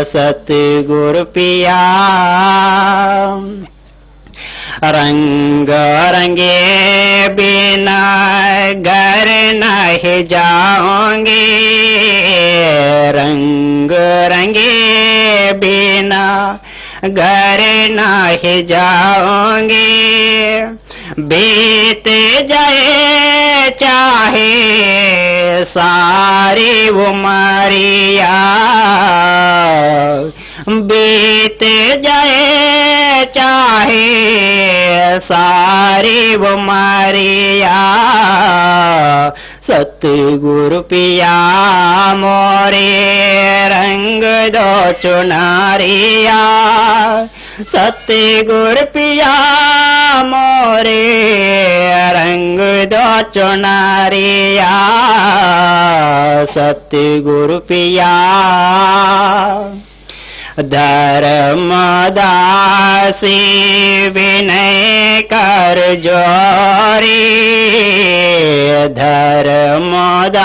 सतगुरु पिया। रंग रंगे बिना घर नहीं जाऊंगी, रंग रंगे बिना घर नहीं जाऊंगी। बीत जाए चाहे सारी उमरिया, बीत जाए चाहे सारी उमरिया। सतगुरु पिया मोरे रंग दो चुनरिया, सतगुरु पिया मोरे रंग दो चुनरिया। सतगुरु पिया धर्मदासी विनय कर जोरी, धर्मदासी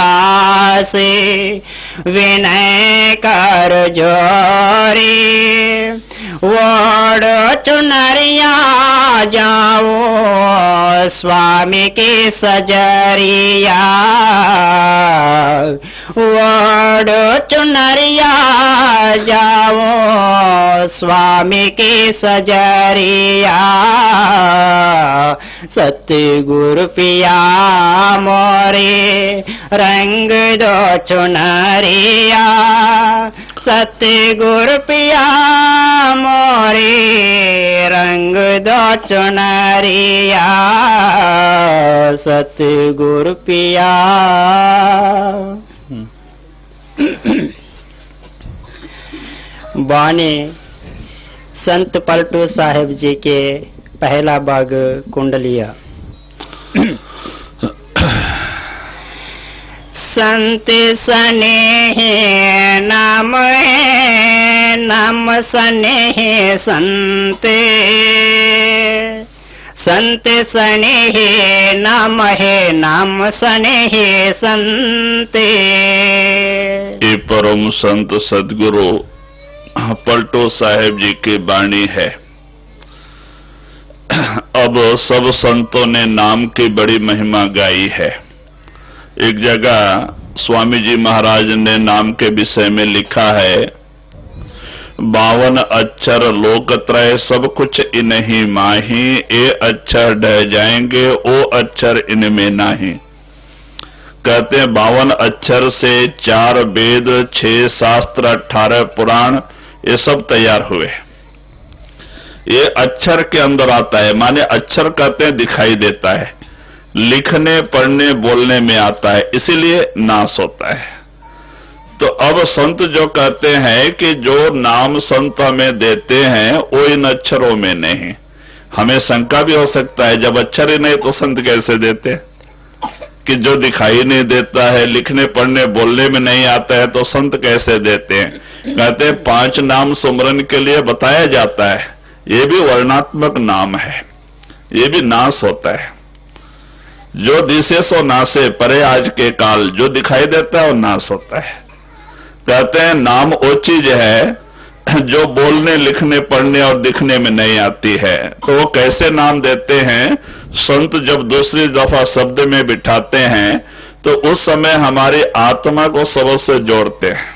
विनय कर जोरी। ओढ़ चुनरिया जाओ स्वामी की सजरिया, ओढ़ चुनरिया जाओ स्वामी की सजरिया। सतगुरु पिया मोरे रंग दो चुनरिया, सतगुरु पिया मोरे रंग दो चुनरिया। सतगुरु पिया। बानी संत पलटू साहेब जी के पहला बाग कुंडलिया। संत स्नेह नाम है, नाम स्नेह संत, संत स्नेह नाम है, नाम स्नेह संत। ये परम संत सदगुरु पलटू साहेब जी की वाणी है। अब सब संतों ने नाम की बड़ी महिमा गाई है। एक जगह स्वामी जी महाराज ने नाम के विषय में लिखा है, 52 अक्षर लोकत्रय सब कुछ इन्हीं माही, ये अक्षर ढह जाएंगे ओ अक्षर इनमें नाही। कहते हैं 52 अक्षर से 4 वेद, 6 शास्त्र, 18 पुराण, ये सब तैयार हुए। ये अक्षर के अंदर आता है, माने अक्षर कहते हैं दिखाई देता है, लिखने पढ़ने बोलने में आता है, इसीलिए नाश होता है। तो अब संत जो कहते हैं कि जो नाम संत हमें देते हैं वो इन अक्षरों में नहीं। हमें शंका भी हो सकता है, जब अक्षर ही नहीं तो संत कैसे देते हैं? कि जो दिखाई नहीं देता है, लिखने पढ़ने बोलने में नहीं आता है, तो संत कैसे देते हैं? कहते हैं 5 नाम सुमरन के लिए बताया जाता है, ये भी वर्णात्मक नाम है, ये भी नाश होता है। जो दिसे सो नासे परे आज के काल, जो दिखाई देता है वो नाश होता है। कहते हैं नाम वो चीज है जो बोलने लिखने पढ़ने और दिखने में नहीं आती है। तो वो कैसे नाम देते हैं? संत जब दूसरी दफा शब्द में बिठाते हैं तो उस समय हमारी आत्मा को सबसे से जोड़ते हैं।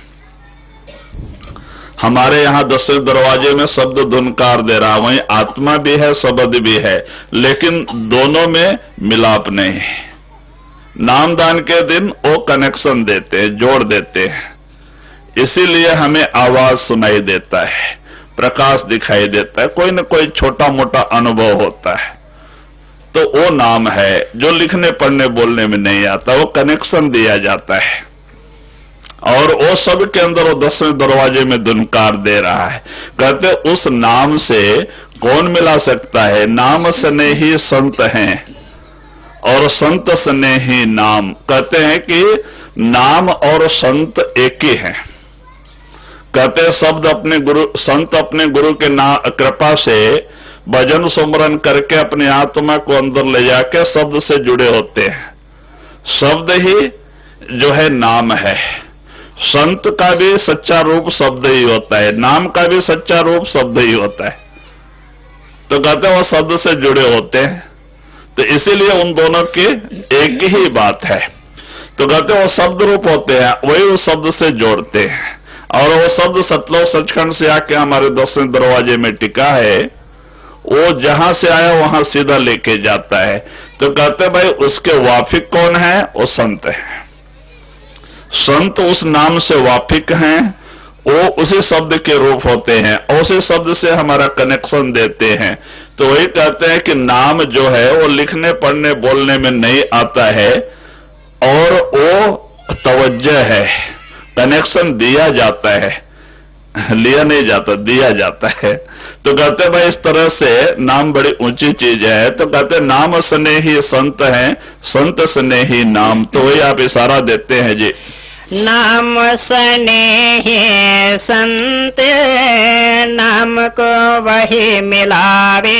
हमारे यहाँ 10 दरवाजे में शब्द धुनकार दे रहा, वहीं आत्मा भी है शब्द भी है, लेकिन दोनों में मिलाप नहीं है। नामदान के दिन वो कनेक्शन देते हैं, जोड़ देते हैं, इसीलिए हमें आवाज सुनाई देता है, प्रकाश दिखाई देता है, कोई न कोई छोटा मोटा अनुभव होता है। तो वो नाम है जो लिखने पढ़ने बोलने में नहीं आता, वो कनेक्शन दिया जाता है। और वो सब के अंदर वो 10वें दरवाजे में धुनकार दे रहा है। कहते उस नाम से कौन मिला सकता है? नाम स्नेही संत हैं और संत स्नेही नाम। कहते हैं कि नाम और संत एक ही हैं। कहते हैं शब्द अपने गुरु, संत अपने गुरु के कृपा से भजन सुमरन करके अपनी आत्मा को अंदर ले जाके शब्द से जुड़े होते हैं। शब्द ही जो है नाम है। संत का भी सच्चा रूप शब्द ही होता है, नाम का भी सच्चा रूप शब्द ही होता है। तो कहते हैं वो शब्द से जुड़े होते हैं, तो इसीलिए उन दोनों की एक ही बात है। तो कहते हैं वो शब्द रूप होते हैं, वही उस शब्द से जोड़ते हैं, और वो शब्द सतलोक सचखंड से आके हमारे 10वें दरवाजे में टिका है, वो जहां से आया वहां सीधा लेके जाता है। तो कहते हैं भाई उसके वाफिक कौन है? वो संत है। संत उस नाम से वाफिक हैं, वो उसी शब्द के रूप होते हैं, उसी शब्द से हमारा कनेक्शन देते हैं। तो वही कहते हैं कि नाम जो है वो लिखने पढ़ने बोलने में नहीं आता है, और वो तवज्जो है, कनेक्शन दिया जाता है, लिया नहीं जाता, दिया जाता है। तो कहते हैं भाई इस तरह से नाम बड़ी ऊंची चीज है। तो कहते हैं नाम स्नेही संत है, संत स्नेही नाम। तो वही आप इशारा देते हैं जी, नाम स्नेही संत नाम को वही मिलावे,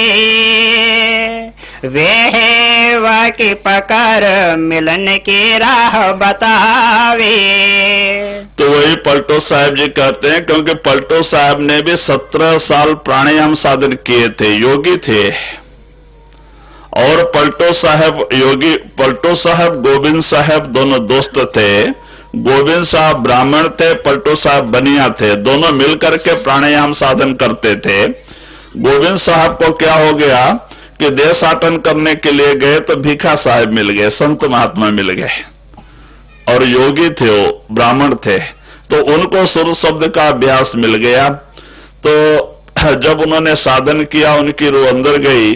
वे वाकी पकड़ मिलन की राह बतावे। तो वही पलटो साहब जी कहते हैं, क्योंकि पलटो साहब ने भी 17 साल प्राणायाम साधन किए थे, योगी थे। और पलटो साहब गोविंद साहब दोनों दोस्त थे। गोविंद साहब ब्राह्मण थे, पलटो साहब बनिया थे, दोनों मिलकर के प्राणायाम साधन करते थे। गोविंद साहब को क्या हो गया कि देशाटन करने के लिए गए तो भिखा साहब मिल गए, संत महात्मा मिल गए, और योगी थे, वो ब्राह्मण थे, तो उनको सुर शब्द का अभ्यास मिल गया। तो जब उन्होंने साधन किया, उनकी रूह अंदर गई,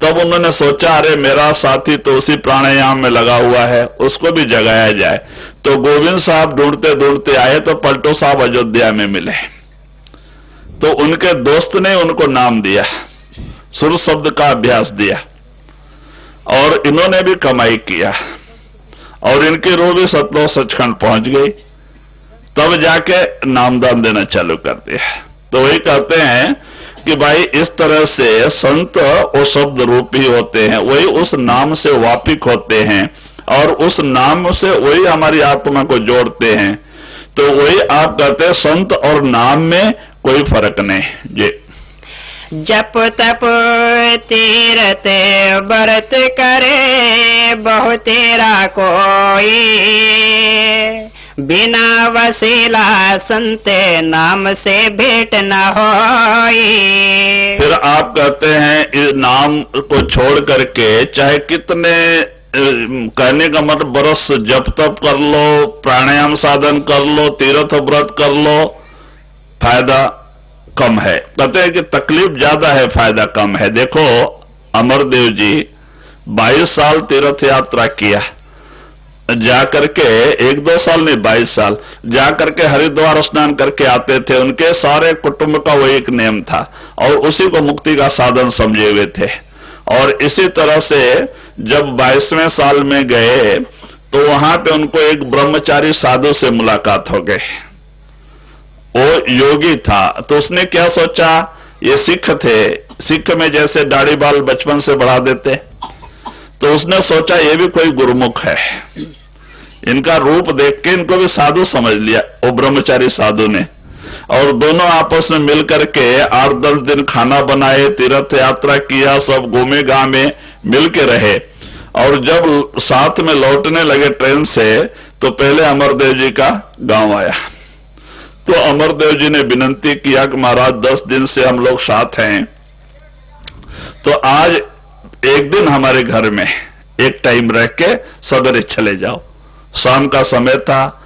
तब उन्होंने सोचा अरे मेरा साथी तो उसी प्राणायाम में लगा हुआ है, उसको भी जगाया जाए। तो गोविंद साहब ढूंढते ढूंढते आए तो पलटो साहब अयोध्या में मिले। तो उनके दोस्त ने उनको नाम दिया, सुर शब्द का अभ्यास दिया, और इन्होंने भी कमाई किया, और इनकी रूह भी सतलोक सचखंड पहुंच गई। तब जाके नामदान देना चालू कर दिया। तो वही कहते हैं कि भाई इस तरह से संत वो शब्द रूपी होते हैं, वही उस नाम से वापिक होते हैं, और उस नाम से वही हमारी आत्मा को जोड़ते हैं। तो वही आप कहते हैं संत और नाम में कोई फर्क नहीं जी। जप तप तीरथ व्रत करे बहु तेरा कोई, बिना वसीला संत नाम से भेंट न होई। फिर आप कहते हैं इस नाम को छोड़ करके चाहे कितने कहने का मतलब बरस जप तप कर लो, प्राणायाम साधन कर लो, तीर्थ व्रत कर लो, फायदा कम है। कहते हैं कि तकलीफ ज्यादा है, फायदा कम है। देखो अमरदेव जी 22 साल तीर्थ यात्रा किया, जाकर के 1-2 साल नहीं 22 साल जाकर के हरिद्वार स्नान करके आते थे। उनके सारे कुटुंब का वो एक नियम था, और उसी को मुक्ति का साधन समझे हुए थे। और इसी तरह से जब 22वें साल में गए तो वहां पे उनको एक ब्रह्मचारी साधु से मुलाकात हो गई। वो योगी था, तो उसने क्या सोचा, ये सिख थे, सिख में जैसे दाढ़ी बाल बचपन से बढ़ा देते, तो उसने सोचा ये भी कोई गुरुमुख है। इनका रूप देख के इनको भी साधु समझ लिया वो ब्रह्मचारी साधु ने, और दोनों आपस में मिलकर के 8-10 दिन खाना बनाए, तीर्थ यात्रा किया, सब घूमे गांव मिल के रहे। और जब साथ में लौटने लगे ट्रेन से, तो पहले अमरदेव जी का गांव आया। तो अमरदेव जी ने विनती किया कि महाराज 10 दिन से हम लोग साथ हैं, तो आज एक दिन हमारे घर में एक टाइम रह के सवेरे चले जाओ। शाम का समय था,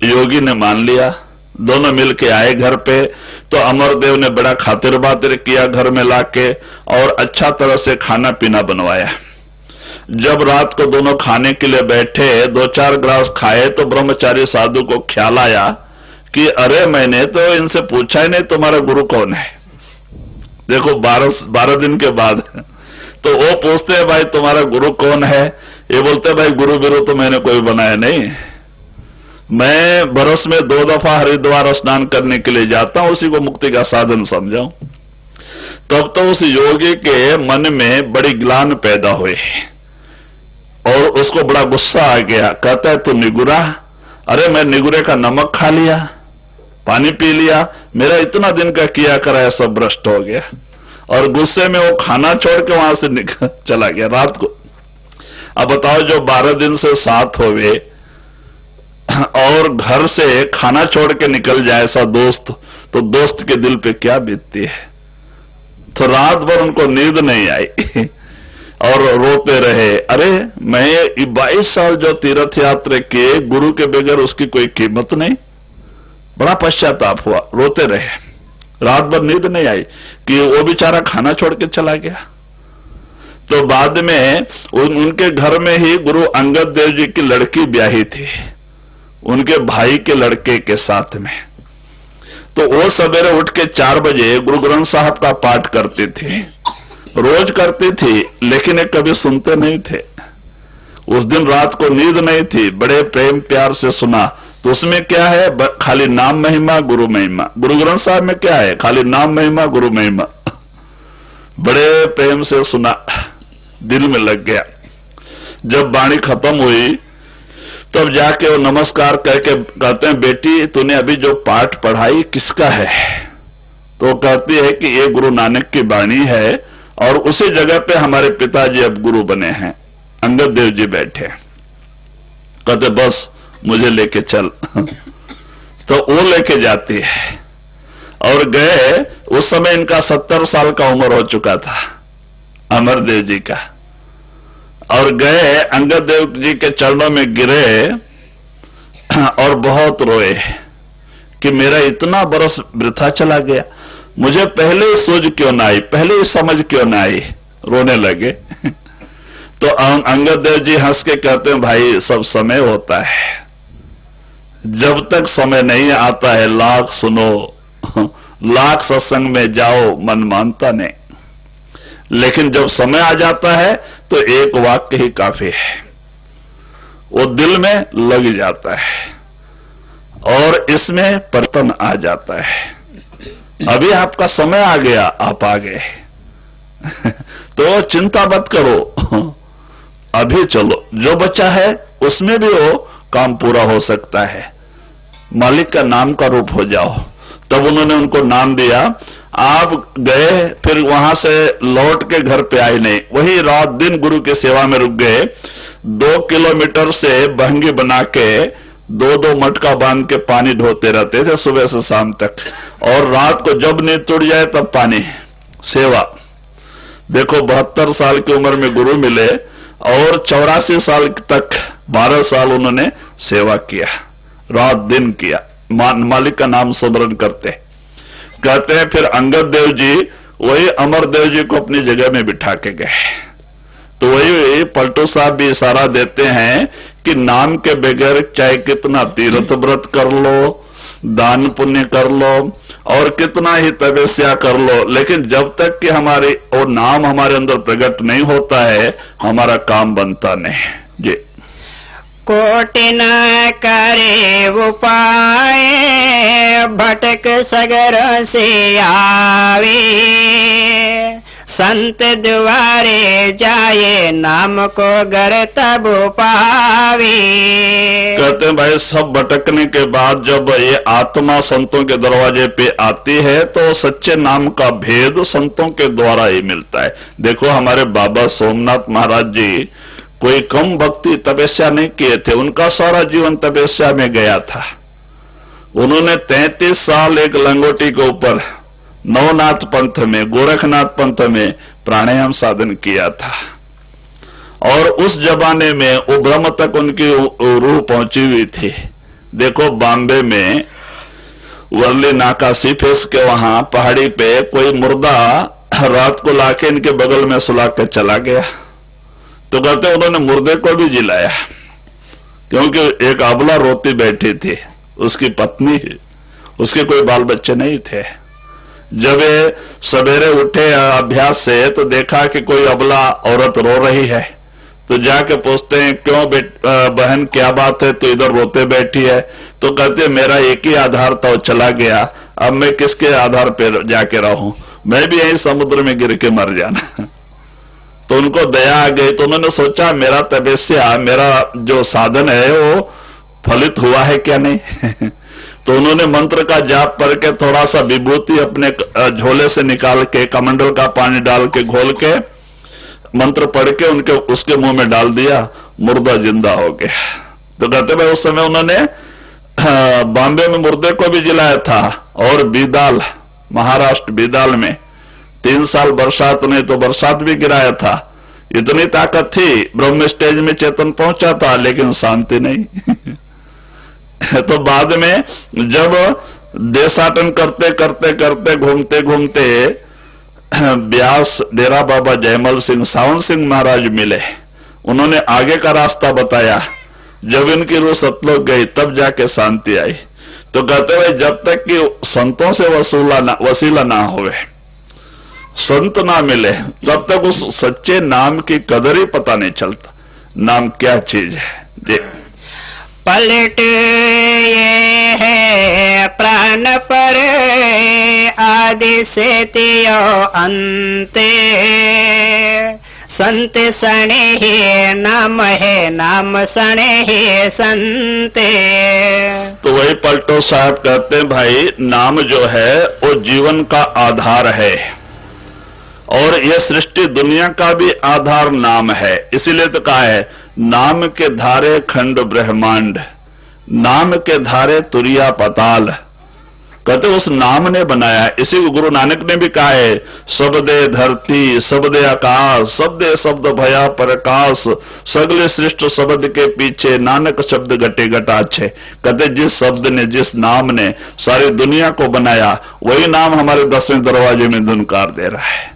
योगी ने मान लिया, दोनों मिल के आए घर पे। तो अमरदेव ने बड़ा खातिर बातिर किया घर में लाके, और अच्छा तरह से खाना पीना बनवाया। जब रात को दोनों खाने के लिए बैठे, 2-4 ग्लास खाए, तो ब्रह्मचारी साधु को ख्याल आया कि अरे मैंने तो इनसे पूछा ही नहीं तुम्हारा गुरु कौन है। देखो 12 दिन के बाद तो वो पूछते हैं भाई तुम्हारा गुरु कौन है। ये बोलते भाई गुरु बिरु तो मैंने कोई बनाया नहीं, मैं बरस में 2 दफा हरिद्वार स्नान करने के लिए जाता हूं, उसी को मुक्ति का साधन समझाऊं। तब तो उस योगी के मन में बड़ी ग्लानि पैदा हुई, और उसको बड़ा गुस्सा आ गया। कहता है तू निगुरा, अरे मैं निगुरे का नमक खा लिया, पानी पी लिया, मेरा इतना दिन का किया कराया सब भ्रष्ट हो गया। और गुस्से में वो खाना छोड़ के वहां से निकल चला गया रात को। अब बताओ, जो 12 दिन से साथ हो गए और घर से खाना छोड़ के निकल जाए ऐसा दोस्त, तो दोस्त के दिल पे क्या बीतती है। तो रात भर उनको नींद नहीं आई और रोते रहे। अरे मैं 22 साल जो तीर्थ यात्रा किए, गुरु के बगैर उसकी कोई कीमत नहीं। बड़ा पश्चाताप हुआ, रोते रहे, रात भर नींद नहीं आई कि वो बेचारा खाना छोड़ के चला गया। तो बाद में उनके घर में ही गुरु अंगद देव जी की लड़की ब्याही थी, उनके भाई के लड़के के साथ में। तो वो सवेरे उठ के 4 बजे गुरु ग्रंथ साहब का पाठ करती थी, रोज करती थी, लेकिन ये कभी सुनते नहीं थे। उस दिन रात को नींद नहीं थी, बड़े प्रेम प्यार से सुना। तो उसमें क्या है, खाली नाम महिमा गुरु महिमा। गुरु ग्रंथ साहब में क्या है, खाली नाम महिमा गुरु महिमा। बड़े प्रेम से सुना, दिल में लग गया। जब वाणी खत्म हुई तब जाके वो नमस्कार करके कहते हैं, बेटी तूने अभी जो पाठ पढ़ाई किसका है? तो कहती है कि ये गुरु नानक की वाणी है, और उसी जगह पे हमारे पिताजी अब गुरु बने हैं, अंगद देव जी बैठे। कहते बस मुझे लेके चल। तो वो लेके जाती है और गए। उस समय इनका 70 साल का उम्र हो चुका था, अमरदेव जी का। और गए, अंगद देव जी के चरणों में गिरे और बहुत रोए कि मेरा इतना बरस वृथा चला गया, मुझे पहले ही सूझ क्यों ना आई, पहले ही समझ क्यों ना आई। रोने लगे। तो अंगद देव जी हंस के कहते हैं, भाई सब समय होता है, जब तक समय नहीं आता है लाख सुनो, लाख सत्संग में जाओ, मन मानता नहीं। लेकिन जब समय आ जाता है तो एक वाक्य ही काफी है, वो दिल में लग जाता है और इसमें परिवर्तन आ जाता है। अभी आपका समय आ गया, आप आ गए। तो चिंता मत करो, अभी चलो, जो बचा है उसमें भी वो काम पूरा हो सकता है। मालिक का नाम का रूप हो जाओ। तब उन्होंने उनको नाम दिया। आप गए, फिर वहां से लौट के घर पे आए नहीं, वही रात दिन गुरु की सेवा में रुक गए। 2 किलोमीटर से बहंगी बना के 2-2 मटका बांध के पानी ढोते रहते थे सुबह से शाम तक, और रात को जब नींद टूट जाए तब पानी सेवा। देखो 72 साल की उम्र में गुरु मिले और 84 साल तक 12 साल उन्होंने सेवा किया, रात दिन किया, मालिक का नाम स्मरण करते। कहते हैं फिर अंगद देव जी वही अमर देव जी को अपनी जगह में बिठा के गए। तो वही पलटू साहब भी इशारा देते हैं कि नाम के बगैर चाहे कितना तीर्थ व्रत कर लो, दान पुण्य कर लो और कितना ही तपस्या कर लो, लेकिन जब तक कि हमारे वो नाम हमारे अंदर प्रकट नहीं होता है, हमारा काम बनता नहीं। जी कोटि न करे उपाय, भटक सगर से आवे, संत द्वारे जाए, नाम को घर तब पावे। कहते हैं भाई, सब भटकने के बाद जब ये आत्मा संतों के दरवाजे पे आती है तो सच्चे नाम का भेद संतों के द्वारा ही मिलता है। देखो हमारे बाबा सोमनाथ महाराज जी कोई कम भक्ति तपस्या नहीं किए थे, उनका सारा जीवन तपस्या में गया था। उन्होंने 33 साल एक लंगोटी के ऊपर नवनाथ पंथ में, गोरखनाथ पंथ में प्राणायाम साधन किया था। और उस जमाने में वो ब्रह्म तक उनकी रूह पहुंची हुई थी। देखो बॉम्बे में वर्ली नाका सीफेस के वहां पहाड़ी पे कोई मुर्दा रात को लाके इनके बगल में सुला के चला गया। तो कहते उन्होंने मुर्दे को भी जिलाया, क्योंकि एक अबला रोती बैठी थी, उसकी पत्नी, उसके कोई बाल बच्चे नहीं थे। जब ये सवेरे उठे अभ्यास से तो देखा कि कोई अबला औरत रो रही है, तो जाके पूछते हैं क्यों बहन क्या बात है, तो इधर रोते बैठी है। तो कहते मेरा एक ही आधार था, वो चला गया, अब मैं किसके आधार पे जाके रहूं, मैं भी यही समुद्र में गिर के मर जाना। तो उनको दया आ गई, तो उन्होंने सोचा मेरा तपस्या, मेरा जो साधन है वो फलित हुआ है क्या नहीं। तो उन्होंने मंत्र का जाप करके थोड़ा सा विभूति अपने झोले से निकाल के कमंडल का पानी डाल के घोल के मंत्र पढ़ के उनके उसके मुंह में डाल दिया, मुर्दा जिंदा हो गया। तो कहते भाई उस समय उन्होंने बॉम्बे में मुर्दे को भी जिलाया था और बीदाल, महाराष्ट्र बीदाल में 3 साल बरसात नहीं तो बरसात भी गिराया था। इतनी ताकत थी, ब्रह्म स्टेज में चेतन पहुंचा था लेकिन शांति नहीं। तो बाद में जब देशाटन करते करते करते घूमते घूमते ब्यास डेरा बाबा जयमल सिंह, सावन सिंह महाराज मिले, उन्होंने आगे का रास्ता बताया। जब इनकी रूह सतलोक गई तब जाके शांति आई। तो कहते हुए जब तक कि संतों से वसीला ना होवे, संत ना मिले, तब तक उस सच्चे नाम की कदर ही पता नहीं चलता, नाम क्या चीज है। जी पलट ये है प्राण पर आदि से तियो अंते, संत सणे ही नाम है, नाम सणे ही संते। तो वही पलटो साहब कहते हैं भाई नाम जो है वो जीवन का आधार है और ये सृष्टि दुनिया का भी आधार नाम है। इसीलिए तो कहा है नाम के धारे खंड ब्रह्मांड, नाम के धारे तुरिया पताल। कहते उस नाम ने बनाया। इसी को गुरु नानक ने भी कहा है, शब्दे धरती शब्दे आकाश, शब्दे शब्द भया प्रकाश, सगले सृष्ट शब्द के पीछे नानक शब्द घटे घटाछे। कहते जिस शब्द ने, जिस नाम ने सारी दुनिया को बनाया, वही नाम हमारे 10वें दरवाजे में धुनकार दे रहा है।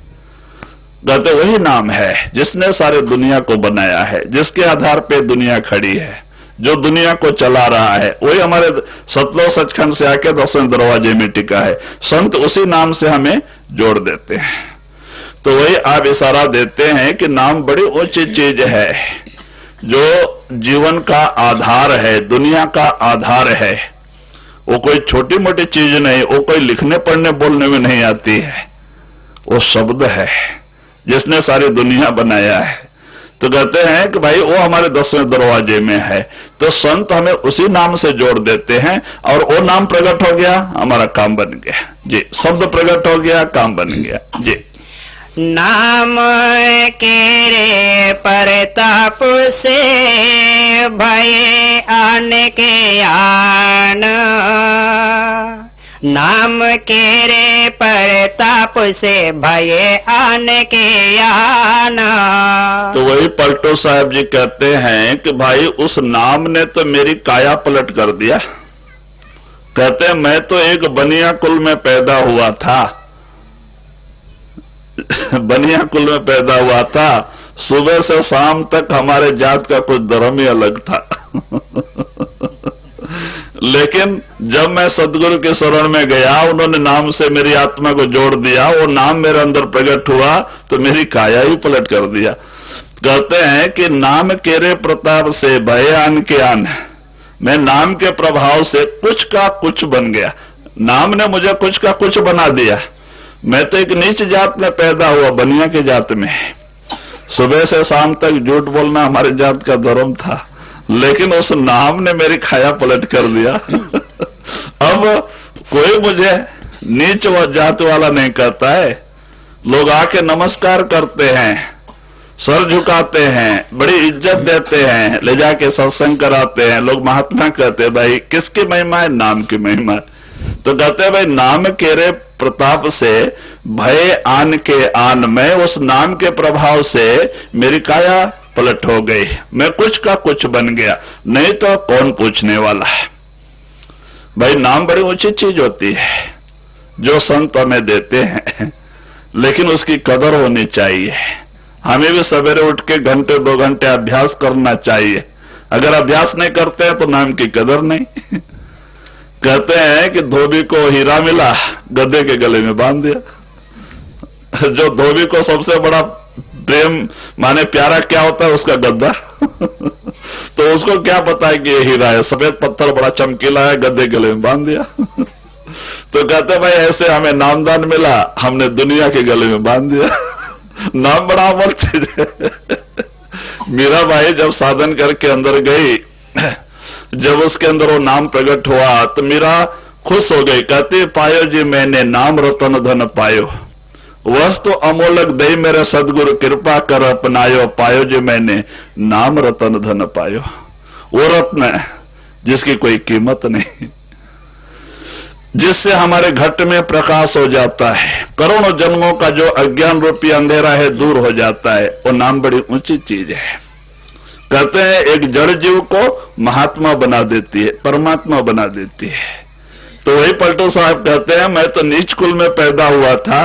कहते वही नाम है जिसने सारे दुनिया को बनाया है, जिसके आधार पे दुनिया खड़ी है, जो दुनिया को चला रहा है, वही हमारे सतलोक सचखंड से आके 10वें दरवाजे में टिका है। संत उसी नाम से हमें जोड़ देते हैं। तो वही आप इशारा देते हैं कि नाम बड़ी ऊंची चीज है, जो जीवन का आधार है, दुनिया का आधार है। वो कोई छोटी मोटी चीज नहीं, वो कोई लिखने पढ़ने बोलने में नहीं आती है, वो शब्द है जिसने सारी दुनिया बनाया है। तो कहते हैं कि भाई वो हमारे 10वें दरवाजे में है। तो संत हमें उसी नाम से जोड़ देते हैं और वो नाम प्रकट हो गया, हमारा काम बन गया। जी शब्द प्रकट हो गया, काम बन गया। जी नाम के रे परताप से भय आन के आन, नाम के रे परताप से भय आन के आना। तो वही पलटो साहब जी कहते हैं कि भाई उस नाम ने तो मेरी काया पलट कर दिया। कहते हैं मैं तो एक बनिया कुल में पैदा हुआ था, बनिया कुल में पैदा हुआ था, सुबह से शाम तक हमारे जात का कुछ धर्म ही अलग था। लेकिन जब मैं सदगुरु के शरण में गया, उन्होंने नाम से मेरी आत्मा को जोड़ दिया, वो नाम मेरे अंदर प्रकट हुआ तो मेरी काया ही पलट कर दिया। कहते हैं कि नाम केरे प्रताप से भय आन के आन, मैं नाम के प्रभाव से कुछ का कुछ बन गया। नाम ने मुझे कुछ का कुछ बना दिया। मैं तो एक नीच जात में पैदा हुआ, बनिया के जात में। सुबह से शाम तक झूठ बोलना हमारे जात का धर्म था, लेकिन उस नाम ने मेरी खाया पलट कर दिया। अब कोई मुझे नीच व जात वाला नहीं कहता है। लोग आके नमस्कार करते हैं, सर झुकाते हैं, बड़ी इज्जत देते हैं, ले जाके सत्संग कराते हैं। लोग महात्मा कहते हैं, भाई किसकी महिमा है? नाम की महिमा है। तो कहते हैं भाई नाम के रे प्रताप से भय आन के आन, मैं उस नाम के प्रभाव से मेरी काया पलट हो गई, मैं कुछ का कुछ बन गया, नहीं तो कौन पूछने वाला है। भाई नाम बड़ी ऊंची चीज होती है जो संत हमें देते हैं, लेकिन उसकी कदर होनी चाहिए। हमें भी सवेरे उठ के घंटे 2 घंटे अभ्यास करना चाहिए। अगर अभ्यास नहीं करते हैं तो नाम की कदर नहीं। कहते हैं कि धोबी को हीरा मिला, गधे के गले में बांध दिया। जो धोबी को सबसे बड़ा प्रेम माने प्यारा क्या होता है, उसका गद्दा। तो उसको क्या पता है कि ये हीरा है, सफेद पत्थर बड़ा चमकीला है, गद्दे गले में बांध दिया। तो कहते भाई ऐसे हमें नामदान मिला, हमने दुनिया के गले में बांध दिया। नाम बड़ा अमर चीज है। मीरा भाई जब साधन करके अंदर गई, जब उसके अंदर वो नाम प्रकट हुआ तो मीरा खुश हो गई, कहती पायो जी मैंने नाम रतन धन पायो, वस्तु अमोलक दई मेरे सदगुरु कृपा कर अपनायो, पायो जी मैंने नाम रतन धन पायो। वो रत्न है जिसकी कोई कीमत नहीं, जिससे हमारे घट में प्रकाश हो जाता है, करोड़ों जन्मों का जो अज्ञान रूपी अंधेरा है दूर हो जाता है। वो नाम बड़ी ऊंची चीज है। कहते हैं एक जड़ जीव को महात्मा बना देती है, परमात्मा बना देती है। तो वही पलटू साहब कहते हैं मैं तो नीच कुल में पैदा हुआ था,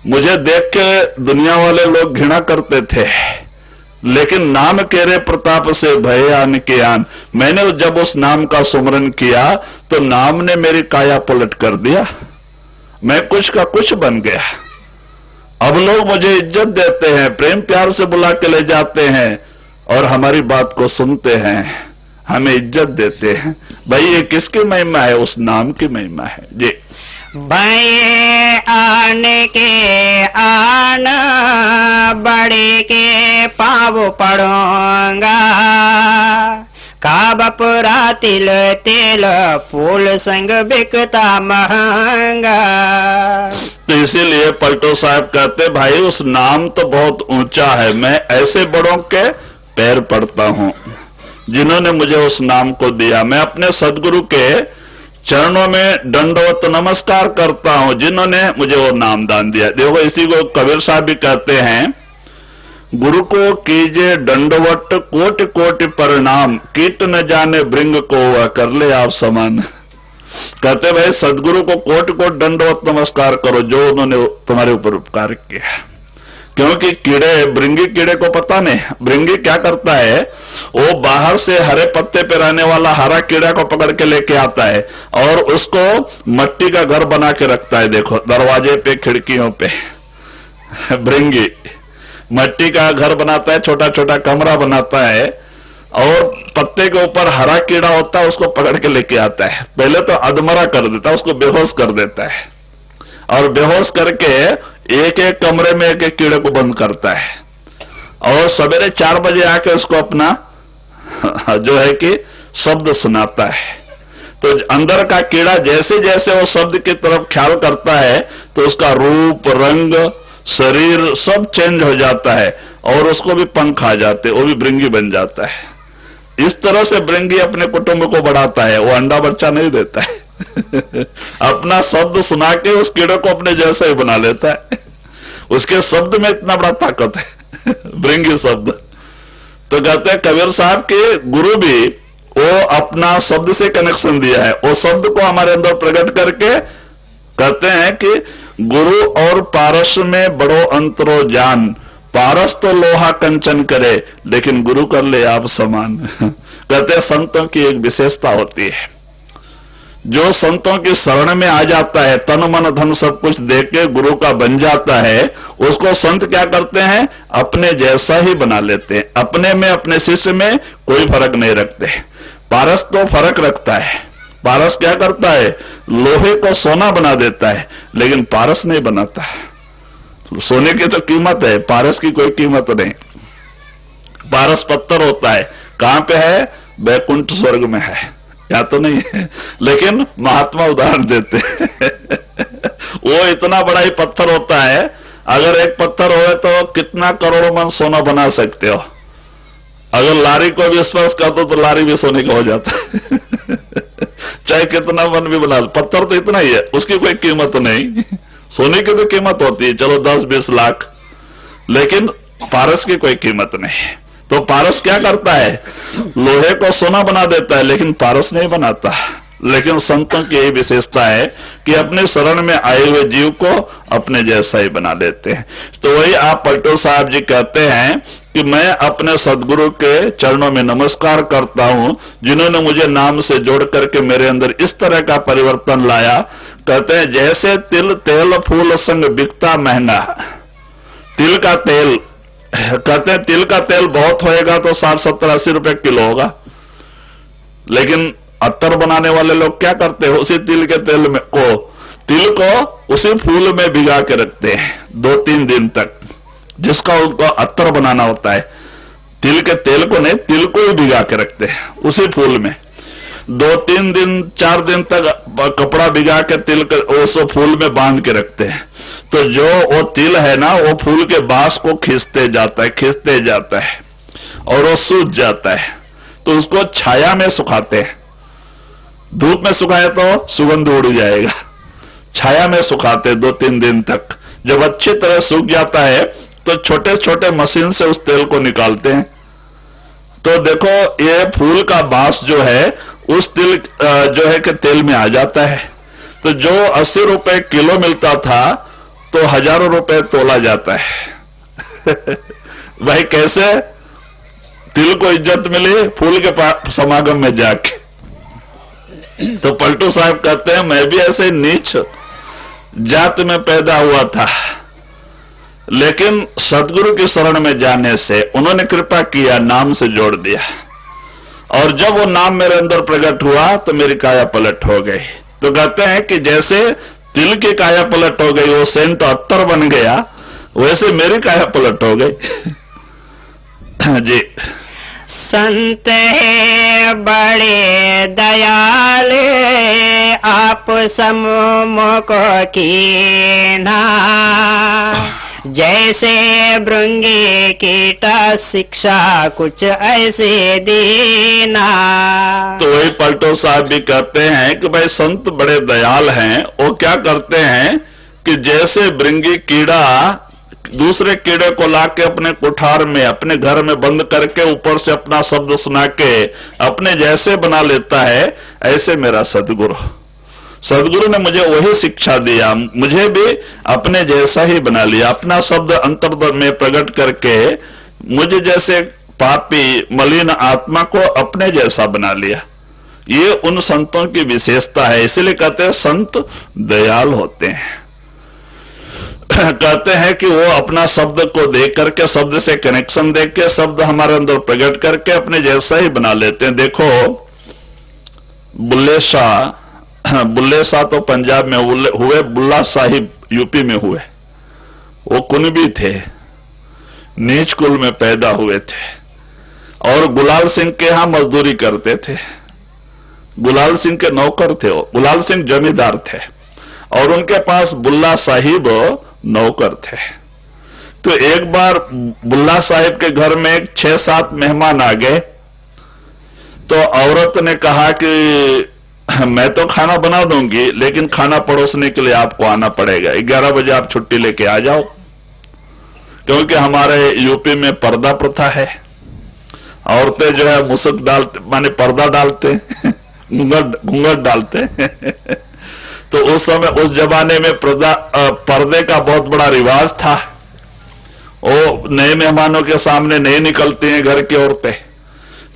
मुझे देख के दुनिया वाले लोग घृणा करते थे, लेकिन नाम केरे प्रताप से भय आन के आन, मैंने जब उस नाम का सुमरन किया तो नाम ने मेरी काया पलट कर दिया, मैं कुछ का कुछ बन गया। अब लोग मुझे इज्जत देते हैं, प्रेम प्यार से बुला के ले जाते हैं और हमारी बात को सुनते हैं, हमें इज्जत देते हैं। भाई ये किसकी महिमा है? उस नाम की महिमा है जी। भय आन के आन बड़े के पाव पड़ूंगा, काबपुरा तिल तेल फूल संग बिकता महंगा। तो इसीलिए पलटू साहब कहते भाई उस नाम तो बहुत ऊंचा है, मैं ऐसे बड़ों के पैर पड़ता हूं जिन्होंने मुझे उस नाम को दिया। मैं अपने सदगुरु के चरणों में दंडवत नमस्कार करता हूं जिन्होंने मुझे वो नाम दान दिया। देखो इसी को कबीर साहब भी कहते हैं, गुरु को कीजिए दंडवत कोटि कोटि प्रणाम, कीट न जाने भृंग को वह कर ले आप समान। कहते भाई सदगुरु को कोटि कोटि दंडवत नमस्कार करो जो उन्होंने तुम्हारे ऊपर उपकार किया। क्योंकि कीड़े, भृंगी कीड़े को पता नहीं, भृंगी क्या करता है, वो बाहर से हरे पत्ते पे रहने वाला हरा कीड़ा को पकड़ के लेके आता है और उसको मट्टी का घर बना के रखता है। देखो दरवाजे पे, खिड़कियों पे भृंगी मट्टी का घर बनाता है, छोटा छोटा कमरा बनाता है और पत्ते के ऊपर हरा कीड़ा होता है उसको पकड़ के लेके आता है। पहले तो अधमरा कर देता है, उसको बेहोश कर देता है और बेहोश करके एक एक कमरे में एक एक कीड़े को बंद करता है और सवेरे 4 बजे आके उसको अपना जो है कि शब्द सुनाता है। तो अंदर का कीड़ा जैसे जैसे वो शब्द की तरफ ख्याल करता है तो उसका रूप, रंग, शरीर सब चेंज हो जाता है और उसको भी पंख आ जाते, वो भी भृंगी बन जाता है। इस तरह से भृंगी अपने कुटुंब को बढ़ाता है, वो अंडा बच्चा नहीं देता है अपना शब्द सुना के उस कीड़े को अपने जैसा ही बना लेता है। उसके शब्द में इतना बड़ा ताकत है भृंगी शब्द। तो कहते हैं कबीर साहब के गुरु भी वो अपना शब्द से कनेक्शन दिया है, वो शब्द को हमारे अंदर प्रकट करके कहते हैं कि गुरु और पारस में बड़ो अंतरो जान, पारस तो लोहा कंचन करे लेकिन गुरु कर ले आप समान। कहते हैं संतों की एक विशेषता होती है, जो संतों की शरण में आ जाता है, तन मन धन सब कुछ दे के गुरु का बन जाता है, उसको संत क्या करते हैं, अपने जैसा ही बना लेते हैं। अपने में, अपने शिष्य में कोई फर्क नहीं रखते। पारस तो फर्क रखता है, पारस क्या करता है, लोहे को सोना बना देता है, लेकिन पारस नहीं बनाता। सोने की तो कीमत है, पारस की कोई कीमत नहीं। पारस पत्थर होता है, कहां पे है, बैकुंठ स्वर्ग में है, या तो नहीं है, लेकिन महात्मा उदाहरण देते वो इतना बड़ा ही पत्थर होता है, अगर एक पत्थर हो तो कितना करोड़ों मन सोना बना सकते हो। अगर लारी को भी स्पर्श कर दो तो लारी भी सोने का हो जाता है चाहे कितना मन भी बना, पत्थर तो इतना ही है, उसकी कोई कीमत नहीं। सोने की तो कीमत होती है, चलो 10-20 लाख, लेकिन पारस की कोई कीमत नहीं। तो पारस क्या करता है, लोहे को सोना बना देता है, लेकिन पारस नहीं बनाता। लेकिन संतों की यही विशेषता है कि अपने शरण में आए हुए जीव को अपने जैसा ही बना लेते हैं। तो वही आप पलटू साहब जी कहते हैं कि मैं अपने सदगुरु के चरणों में नमस्कार करता हूं जिन्होंने मुझे नाम से जोड़ करके मेरे अंदर इस तरह का परिवर्तन लाया। कहते हैं जैसे तिल तेल फूल संग बिकता महंगा। तिल का तेल, कहते हैं तिल का तेल बहुत होएगा तो 60-70-80 रुपए किलो होगा, लेकिन अत्तर बनाने वाले लोग क्या करते हैं, उसी तिल के तेल में तिल को उसी फूल में भिगा के रखते हैं 2-3 दिन तक, जिसका उनको अत्तर बनाना होता है। तिल के तेल को नहीं, तिल को ही भिगा के रखते हैं उसी फूल में। 2-3 दिन 4 दिन तक कपड़ा भिगा के तिल उस फूल में बांध के रखते हैं। तो जो वो तिल है ना, वो फूल के बांस को खींचते जाता है और वो सूख जाता है। तो उसको छाया में सुखाते हैं। धूप में सुखाए तो सुगंध उड़ जाएगा, छाया में सुखाते 2-3 दिन तक। जब अच्छी तरह सूख जाता है तो छोटे छोटे मशीन से उस तेल को निकालते हैं। तो देखो ये फूल का बांस जो है उस तिल जो है कि तेल में आ जाता है। तो जो 80 रुपए किलो मिलता था तो हजारों रुपए तोला जाता है। भाई कैसे तिल को इज्जत मिली फूल के समागम में जाके। तो पलटू साहब कहते हैं मैं भी ऐसे नीच जात में पैदा हुआ था, लेकिन सदगुरु की शरण में जाने से उन्होंने कृपा किया, नाम से जोड़ दिया, और जब वो नाम मेरे अंदर प्रकट हुआ तो मेरी काया पलट हो गई। तो कहते हैं कि जैसे तिल की काया पलट हो गई, वो सेंट अत्तर बन गया, वैसे मेरी काया पलट हो गई। जी। संत है बड़े दयाल, आप सम्मुख कीना, जैसे भृंगी कीट शिक्षा कुछ ऐसे देना। तो वही पलटो साहब भी कहते हैं कि भाई संत बड़े दयाल हैं। वो क्या करते हैं कि जैसे भृंगी कीड़ा दूसरे कीड़े को लाके अपने कुठार में, अपने घर में बंद करके ऊपर से अपना शब्द सुना के अपने जैसे बना लेता है, ऐसे मेरा सदगुरु ने मुझे वही शिक्षा दिया, मुझे भी अपने जैसा ही बना लिया। अपना शब्द अंतर्दर में प्रकट करके मुझे जैसे पापी मलिन आत्मा को अपने जैसा बना लिया। ये उन संतों की विशेषता है, इसलिए कहते हैं संत दयाल होते हैं। कहते हैं कि वो अपना शब्द को देख करके, शब्द से कनेक्शन देख के, शब्द हमारे अंदर प्रकट करके अपने जैसा ही बना लेते हैं। देखो बुल्ले शाह तो पंजाब में हुए, बुल्ला साहिब यूपी में हुए। वो कुनबी थे, नीच कुल में पैदा हुए थे और गुलाल सिंह के यहां मजदूरी करते थे। गुलाल सिंह के नौकर थे वो। गुलाल सिंह जमींदार थे और उनके पास बुल्ला साहिब नौकर थे। तो एक बार बुल्ला साहिब के घर में 6-7 मेहमान आ गए। तो औरत ने कहा कि मैं तो खाना बना दूंगी, लेकिन खाना परोसने के लिए आपको आना पड़ेगा। 11 बजे आप छुट्टी लेके आ जाओ, क्योंकि हमारे यूपी में पर्दा प्रथा है। औरतें जो है मुसक डालते, माने पर्दा डालते, घूंघट डालते। तो उस समय, उस जमाने में पर्दे का बहुत बड़ा रिवाज था। वो नए मेहमानों के सामने नहीं निकलती हैं घर की औरतें।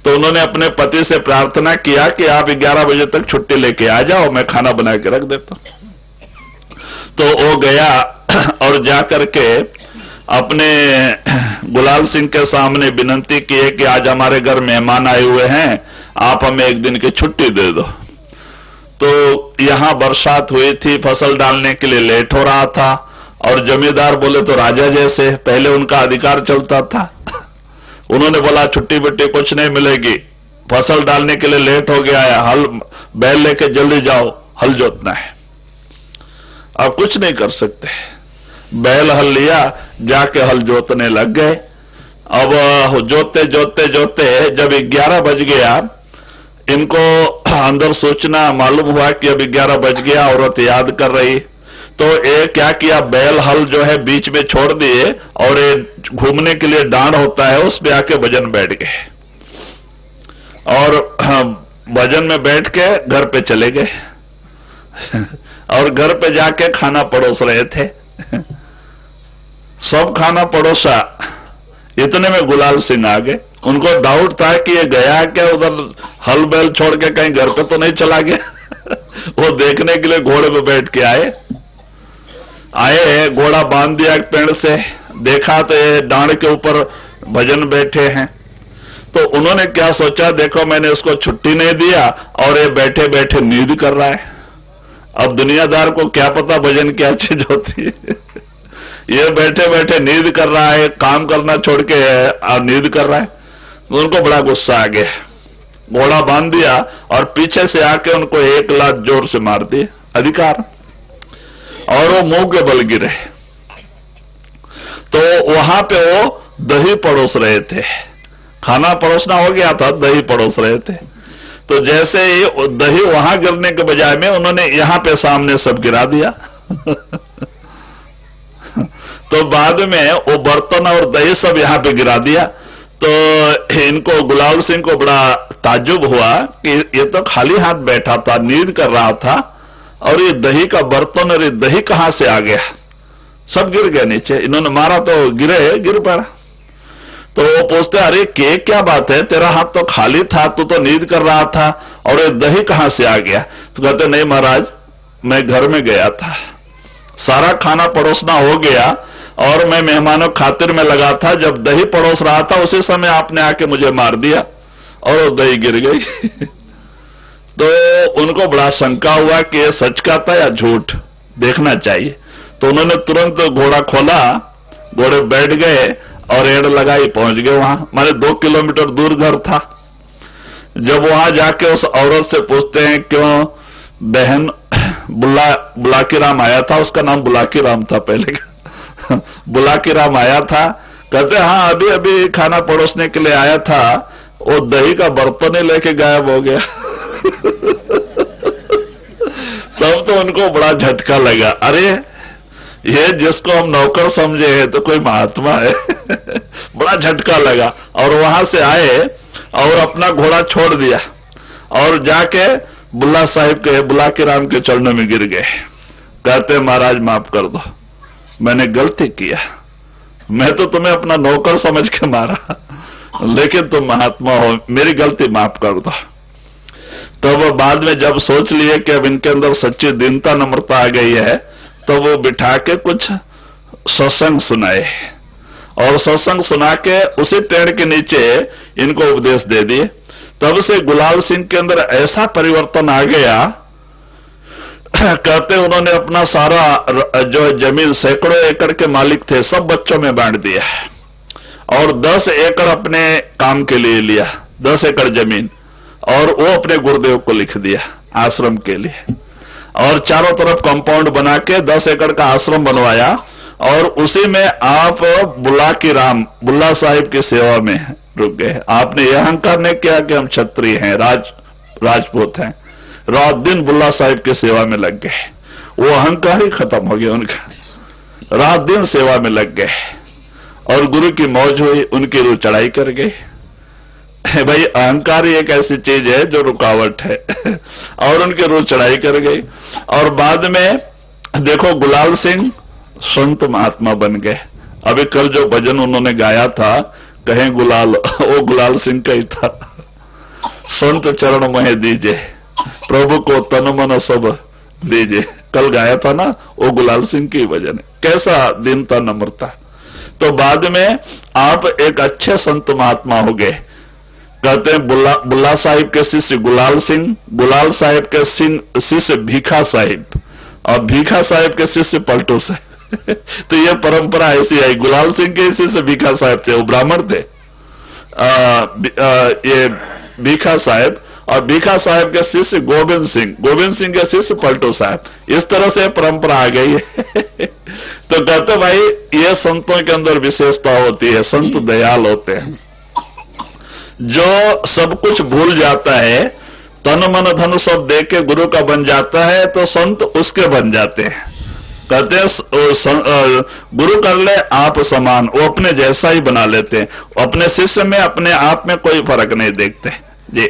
तो उन्होंने अपने पति से प्रार्थना किया कि आप 11 बजे तक छुट्टी लेके आ जाओ, मैं खाना बना के रख देता हूं। तो वो गया और जाकर के अपने गुलाल सिंह के सामने विनती की है कि आज हमारे घर मेहमान आए हुए हैं, आप हमें 1 दिन की छुट्टी दे दो। तो यहां बरसात हुई थी, फसल डालने के लिए लेट हो रहा था, और जमींदार बोले तो राजा जैसे, पहले उनका अधिकार चलता था। उन्होंने बोला छुट्टी बुट्टी कुछ नहीं मिलेगी, फसल डालने के लिए लेट हो गया है, हल बैल लेके जल्दी जाओ, हल जोतना है। अब कुछ नहीं कर सकते। बैल हल लिया, जाके हल जोतने लग गए। अब जोते जोते जोते जब 11 बज गया, इनको अंदर सूचना मालूम हुआ कि अब 11 बज गया, औरत याद कर रही। तो ये क्या किया, बैल हल जो है बीच में छोड़ दिए और ये घूमने के लिए डांड होता है, उस पे आके भजन बैठ गए और भजन में बैठ के घर पे चले गए। और घर पे जाके खाना परोस रहे थे। सब खाना परोसा, इतने में गुलाल सिंह आ गए। उनको डाउट था कि ये गया क्या उधर, हल बैल छोड़ के कहीं घर पे तो नहीं चला गया। वो देखने के लिए घोड़े पे बैठ के आए, घोड़ा बांध दिया एक पेड़ से, देखा तो ये डांड के ऊपर भजन बैठे हैं। तो उन्होंने क्या सोचा, देखो मैंने उसको छुट्टी नहीं दिया और ये बैठे बैठे नींद कर रहा है। अब दुनियादार को क्या पता भजन क्या चीज होती है। ये बैठे बैठे नींद कर रहा है, काम करना छोड़ के नींद कर रहा है। तो उनको बड़ा गुस्सा आ गया, घोड़ा बांध दिया और पीछे से आके उनको एक लात जोर से मार दिए, अधिकार, और वो मुंह के बल गिरे। तो वहां पे वो दही परोस रहे थे, खाना परोसना हो गया था, दही परोस रहे थे। तो जैसे ही दही वहां गिरने के बजाय में उन्होंने यहां पे सामने सब गिरा दिया। तो बाद में वो बर्तन और दही सब यहां पे गिरा दिया। तो इनको, गुलाल सिंह को बड़ा ताज्जुब हुआ कि ये तो खाली हाथ बैठा था, नींद कर रहा था, और ये दही का बर्तन और ये दही कहां से आ गया, सब गिर गया नीचे। इन्होंने मारा तो गिर पड़ा। तो वो पूछते, अरे क्या बात है, तेरा हाथ तो खाली था, तू तो नींद कर रहा था, और ये दही कहां से आ गया? तो कहते, नहीं महाराज, मैं घर में गया था, सारा खाना परोसना हो गया और मैं मेहमानों खातिर में लगा था, जब दही परोस रहा था उसी समय आपने आके मुझे मार दिया और वो दही गिर गई। तो उनको बड़ा शंका हुआ कि ये सच कहता या झूठ, देखना चाहिए। तो उन्होंने तुरंत घोड़ा खोला, घोड़े बैठ गए और एड़ लगाई, पहुंच गए वहां। माने 2 किलोमीटर दूर घर था। जब वहां जाके उस औरत से पूछते हैं, क्यों बहन, बुलाकी राम आया था, उसका नाम बुलाकी राम था पहले का, बुलाकी राम आया था। कहते, हाँ अभी अभी खाना परोसने के लिए आया था, वो दही का बर्तन ही लेके गायब हो गया। तब तो उनको बड़ा झटका लगा, अरे ये जिसको हम नौकर समझे हैं तो कोई महात्मा है। बड़ा झटका लगा और वहां से आए और अपना घोड़ा छोड़ दिया और जाके बुल्ला साहिब के, बुलाकी राम के चरणों में गिर गए। कहते, महाराज माफ कर दो, मैंने गलती किया, मैं तो तुम्हें अपना नौकर समझ के मारा, लेकिन तुम महात्मा हो, मेरी गलती माफ कर दो। तब तो बाद में जब सोच लिए कि अब इनके अंदर सच्ची दीनता नम्रता आ गई है, तो वो बिठा के कुछ सत्संग सुनाए और सत्संग सुना के उसी पेड़ के नीचे इनको उपदेश दे दिए। तब से गुलाल सिंह के अंदर ऐसा परिवर्तन आ गया, कहते उन्होंने अपना सारा जो जमीन, सैकड़ों एकड़ के मालिक थे, सब बच्चों में बांट दिया और 10 एकड़ अपने काम के लिए लिया, 10 एकड़ जमीन, और वो अपने गुरुदेव को लिख दिया आश्रम के लिए, और चारों तरफ कंपाउंड बना के 10 एकड़ का आश्रम बनवाया और उसी में आप बुलाकी राम, बुल्ला साहिब की सेवा में रुक गए। आपने यह अहंकार नहीं किया कि हम क्षत्रिय हैं, राजपूत हैं, रात दिन बुल्ला साहिब की सेवा में लग गए। वो अहंकार ही खत्म हो गया उनका, रात दिन सेवा में लग गए और गुरु की मौज हुई, उनकी रूह चढ़ाई कर गई। भाई अहंकार ही एक ऐसी चीज है जो रुकावट है। और उनकी रूह चढ़ाई कर गई और बाद में देखो गुलाल सिंह संत महात्मा बन गए। अभी कल जो भजन उन्होंने गाया था, कहें गुलाल, वो गुलाल सिंह का ही था। संत चरण मोहे दीजिए, प्रभु को तन मन सब दीजिए, कल गाया था ना, वो गुलाल सिंह की भजन है। कैसा दीनता नम्रता। तो बाद में आप एक अच्छे संत महात्मा हो गए। कहते हैं बुल्ला साहिब के शिष्य गुलाल सिंह, गुलाल साहिब के शिष्य भीखा साहिब, और भीखा साहिब के शिष्य पलटू साहिब। तो ये परंपरा ऐसी आई। गुलाल सिंह के शिष्य भीखा साहिब थे, वो ब्राह्मण थे, ये भीखा साहिब, और भीखा साहिब के शिष्य गोविंद सिंह, गोविंद सिंह के शिष्य पलटू साहिब। इस तरह से परंपरा आ गई है। तो कहते भाई ये संतों के अंदर विशेषता होती है, संत दयाल होते हैं। जो सब कुछ भूल जाता है, तन मन धन सब दे के गुरु का बन जाता है, तो संत उसके बन जाते हैं। कहते हैं गुरु कर ले आप समान, वो अपने जैसा ही बना लेते हैं, अपने शिष्य में अपने आप में कोई फर्क नहीं देखते जी।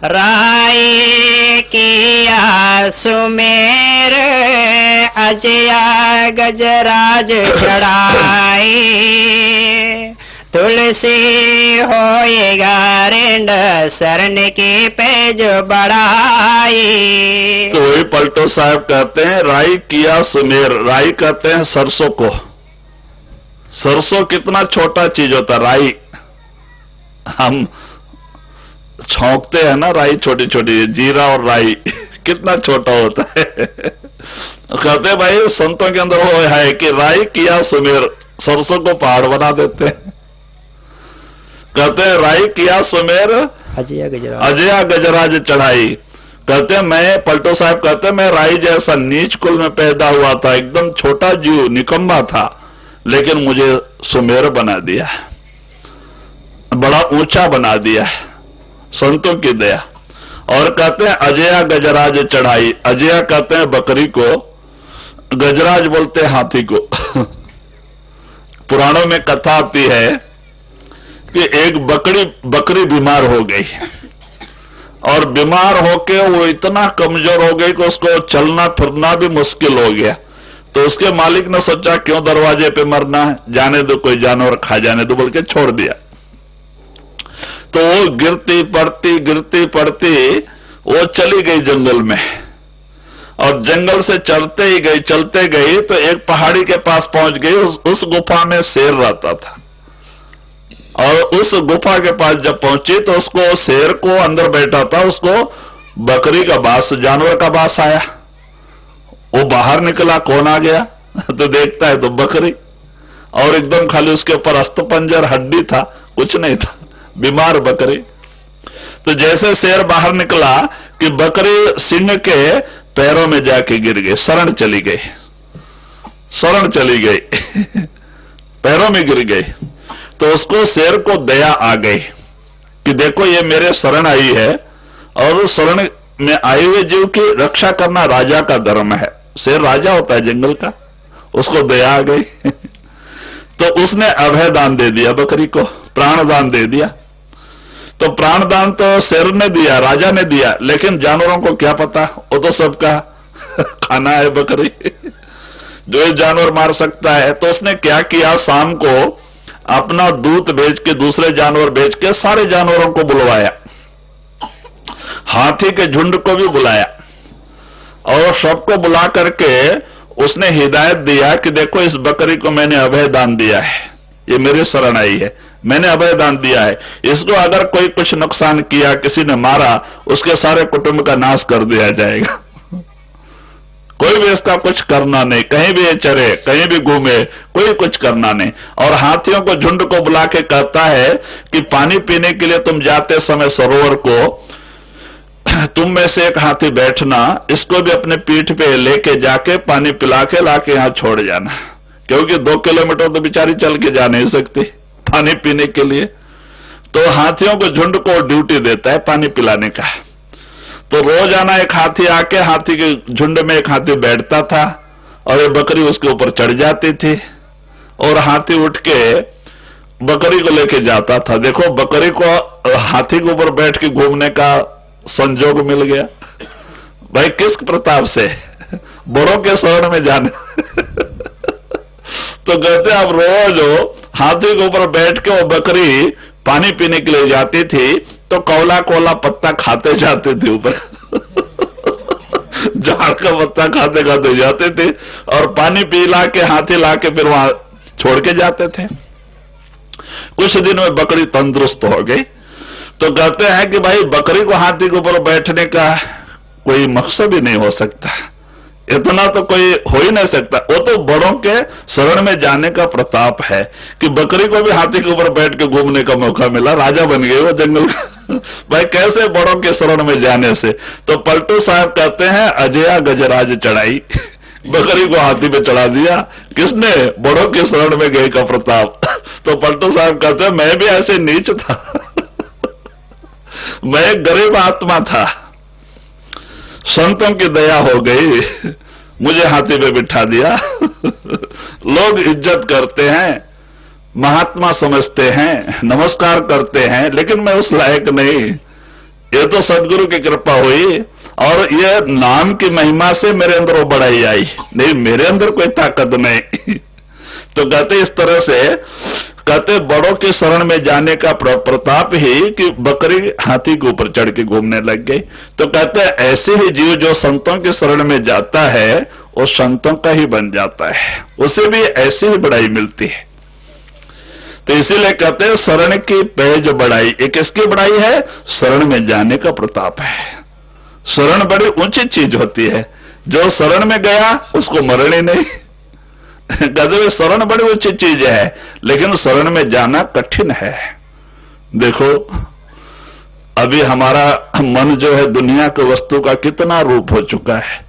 राय किया सुमेर अजया गजराज चढ़ाई, तुलसी होएगा रेंड शरण के पेज बढ़ाई। तो वही पलटो साहब कहते हैं राई किया सुमेर। राई कहते हैं सरसों को। सरसों कितना छोटा चीज होता है, राई हम छौंकते हैं ना, राई छोटी छोटी, जीरा और राई कितना छोटा होता है। कहते हैं भाई संतों के अंदर वो है कि राई किया सुमेर, सरसों को पहाड़ बना देते हैं। कहते हैं राई किया सुमेर अजया गजराज चढ़ाई। कहते हैं मैं, पलटो साहब कहते हैं मैं राई जैसा नीच कुल में पैदा हुआ था, एकदम छोटा जीव निकम्मा था, लेकिन मुझे सुमेर बना दिया, बड़ा ऊंचा बना दिया, संतों की दया। और कहते हैं अजया गजराज चढ़ाई। अजया कहते हैं बकरी को, गजराज बोलते हैं हाथी को। पुराणों में कथा आती है कि एक बकरी बीमार हो गई, और बीमार होके वो इतना कमजोर हो गई कि उसको चलना फिरना भी मुश्किल हो गया। तो उसके मालिक ने सोचा क्यों दरवाजे पे मरना है, जाने दो, कोई जानवर खा जाने दो, बोल के छोड़ दिया। तो वो गिरती पड़ती वो चली गई जंगल में, और जंगल से चलते गई तो एक पहाड़ी के पास पहुंच गई। उस गुफा में शेर रहता था, और उस गुफा के पास जब पहुंची तो उसको, शेर को अंदर बैठा था, उसको बकरी का बास, जानवर का बास आया। वो बाहर निकला, कौन आ गया? तो देखता है तो बकरी, और एकदम खाली उसके ऊपर अस्थिपंजर, हड्डी था, कुछ नहीं था, बीमार बकरी। तो जैसे शेर बाहर निकला कि बकरी सिंह के पैरों में जाके गिर गई, शरण चली गई पैरों में गिर गई। तो उसको, शेर को दया आ गई कि देखो ये मेरे शरण आई है, और उस शरण में आए हुए जीव की रक्षा करना राजा का धर्म है। शेर राजा होता है जंगल का, उसको दया आ गई। तो उसने अभय दान दे दिया बकरी को, प्राण दान दे दिया। तो प्राण दान तो शेर ने दिया, राजा ने दिया, लेकिन जानवरों को क्या पता, वो तो सबका खाना है बकरी, जो जानवर मार सकता है। तो उसने क्या किया, शाम को अपना दूध बेच के, दूसरे जानवर बेच के सारे जानवरों को बुलवाया, हाथी के झुंड को भी बुलाया, और सबको बुला करके उसने हिदायत दिया कि देखो इस बकरी को मैंने अभय दान दिया है, ये मेरी शरण आई है, मैंने अभय दान दिया है, इसको अगर कोई कुछ नुकसान किया, किसी ने मारा, उसके सारे कुटुंब का नाश कर दिया जाएगा। कोई भी इसका कुछ करना नहीं, कहीं भी ये चरे, कहीं भी घूमे, कोई कुछ करना नहीं। और हाथियों को, झुंड को बुला के कहता है कि पानी पीने के लिए तुम जाते समय सरोवर को, तुम में से एक हाथी बैठना, इसको भी अपने पीठ पे लेके जाके पानी पिला के लाके यहां छोड़ जाना, क्योंकि 2 किलोमीटर तो बेचारी चल के जा नहीं सकती पानी पीने के लिए। तो हाथियों को, झुंड को ड्यूटी देता है पानी पिलाने का। तो रोजाना एक हाथी आके, हाथी के झुंड में एक हाथी बैठता था, और ये बकरी उसके ऊपर चढ़ जाती थी, और हाथी उठ के बकरी को लेके जाता था। देखो बकरी को हाथी के ऊपर बैठ के घूमने का संजोग मिल गया भाई, किस प्रताप से, बड़ों के शरण में जाने। तो कहते अब रोज हाथी के ऊपर बैठ के वो बकरी पानी पीने के लिए जाती थी, तो कोला पत्ता खाते जाते थे ऊपर। झाड़ का पत्ता खाते खाते जाते थे, और पानी पिला के हाथी ला के फिर वहां छोड़ के जाते थे। कुछ दिन में बकरी तंदुरुस्त हो गई। तो कहते हैं कि भाई बकरी को हाथी के ऊपर बैठने का कोई मकसद ही नहीं हो सकता, इतना तो कोई हो ही नहीं सकता। वो तो बड़ों के शरण में जाने का प्रताप है कि बकरी को भी हाथी के ऊपर बैठ के घूमने का मौका मिला, राजा बन गए वो जंगल का। भाई कैसे बड़ों के शरण में जाने से। तो पलटू साहब कहते हैं अजया गजराज चढ़ाई, बकरी को हाथी पे चढ़ा दिया, किसने? बड़ों के शरण में गए का प्रताप। तो पलटू साहब कहते हैं मैं भी ऐसे नीच था, मैं एक गरीब आत्मा था, संतों की दया हो गई, मुझे हाथी पे बिठा दिया। लोग इज्जत करते हैं, महात्मा समझते हैं, नमस्कार करते हैं, लेकिन मैं उस लायक नहीं। ये तो सदगुरु की कृपा हुई, और ये नाम की महिमा से मेरे अंदर वो बढ़ाई आई, नहीं मेरे अंदर कोई ताकत नहीं। तो कहते इस तरह से, कहते बड़ों के शरण में जाने का प्रताप ही कि बकरी हाथी के ऊपर चढ़ के घूमने लग गई। तो कहते हैं ऐसे ही जीव जो संतों के शरण में जाता है वो संतों का ही बन जाता है, उसे भी ऐसी ही बढ़ाई मिलती है। तो इसीलिए कहते हैं शरण की पैज बढ़ाई। एक किसकी बढ़ाई है? शरण में जाने का प्रताप है। शरण बड़ी ऊंची चीज होती है, जो शरण में गया उसको मरण ही नहीं। कहते शरण बड़ी ऊंची चीज है, लेकिन शरण में जाना कठिन है। देखो अभी हमारा मन जो है दुनिया के वस्तु का कितना रूप हो चुका है।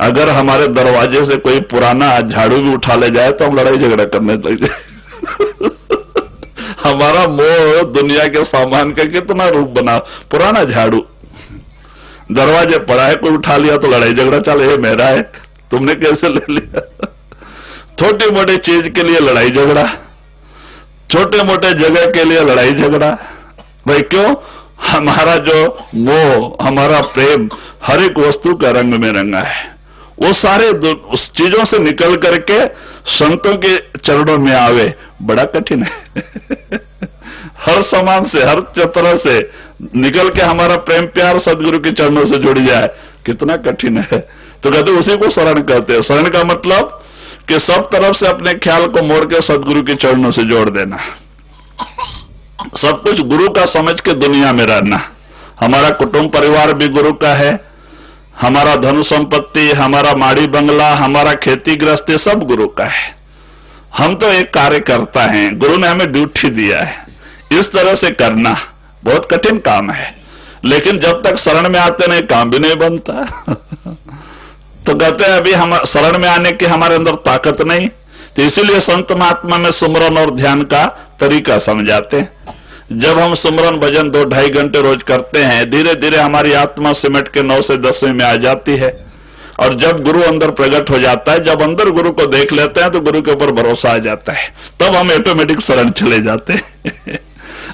अगर हमारे दरवाजे से कोई पुराना झाड़ू भी उठा ले जाए तो हम लड़ाई झगड़ा करने लग जाए। हमारा मोह दुनिया के सामान का कितना रूप बना। पुराना झाड़ू दरवाजे पड़ा है, कोई उठा लिया तो लड़ाई झगड़ा, चल ये मेरा है, तुमने कैसे ले लिया। छोटी मोटी चीज के लिए लड़ाई झगड़ा, छोटे मोटे जगह के लिए लड़ाई झगड़ा। भाई क्यों? हमारा जो मोह, हमारा प्रेम हर एक वस्तु का रंग में रंगा है। वो सारे उस चीजों से निकल करके संतों के चरणों में आवे बड़ा कठिन है। हर सामान से, हर तरह से निकल के हमारा प्रेम प्यार सदगुरु के चरणों से जुड़ जाए कितना कठिन है। तो कहते उसी को शरण कहते हैं। शरण का मतलब कि सब तरफ से अपने ख्याल को मोड़ के सदगुरु के चरणों से जोड़ देना, सब कुछ गुरु का समझ के दुनिया में रहना। हमारा कुटुंब परिवार भी गुरु का है, हमारा धन संपत्ति, हमारा माड़ी बंगला, हमारा खेती गृहस्थी सब गुरु का है। हम तो एक कार्यकर्ता हैं, गुरु ने हमें ड्यूटी दिया है, इस तरह से करना बहुत कठिन काम है। लेकिन जब तक शरण में आते नहीं काम भी नहीं बनता। तो कहते हैं अभी हम शरण में आने की हमारे अंदर ताकत नहीं, तो इसीलिए संत महात्मा में सुमरन और ध्यान का तरीका समझाते हैं। जब हम सुमरन भजन 2-2.5 घंटे रोज करते हैं, धीरे धीरे हमारी आत्मा सिमट के 9 से 10वीं में आ जाती है। और जब गुरु अंदर प्रकट हो जाता है, जब अंदर गुरु को देख लेते हैं तो गुरु के ऊपर भरोसा आ जाता है, तब हम ऑटोमेटिक शरण चले जाते हैं।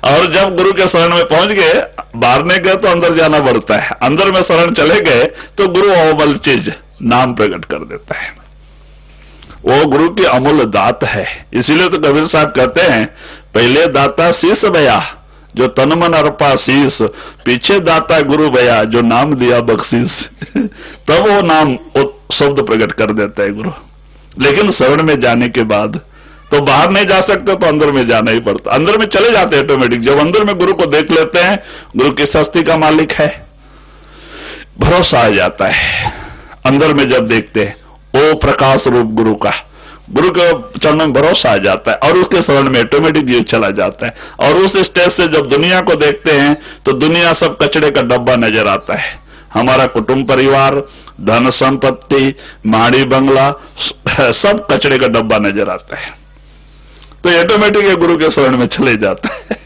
और जब गुरु के शरण में पहुंच गए, बाहर नहीं गए तो अंदर जाना पड़ता है, अंदर में शरण चले गए तो गुरु अमूल्य चीज नाम प्रकट कर देता है। वो गुरु की अमूल्य दात है। इसीलिए तो कबीर साहब कहते हैं पहले दाता शीश भया जो तन मन अर्पा शीश, पीछे दाता गुरु भया जो नाम दिया बख्शीश। तब वो नाम, वो शब्द प्रकट कर देता है गुरु। लेकिन शरण में जाने के बाद तो बाहर नहीं जा सकते, तो अंदर में जाना ही पड़ता। अंदर में चले जाते हैं ऑटोमेटिक। जब अंदर में गुरु को देख लेते हैं, गुरु किस हस्ती का मालिक है, भरोसा आ जाता है। अंदर में जब देखते हैं वो प्रकाश रूप गुरु का, गुरु के चरणों में भरोसा आ जाता है और उसके शरण में ऑटोमेटिक ये चला जाता है। और उस स्टेज से जब दुनिया को देखते हैं तो दुनिया सब कचड़े का डब्बा नजर आता है। हमारा कुटुंब परिवार, धन संपत्ति, माड़ी बंगला, सब कचड़े का डब्बा नजर आता है। तो ऑटोमेटिक ये गुरु के शरण में चले जाता है।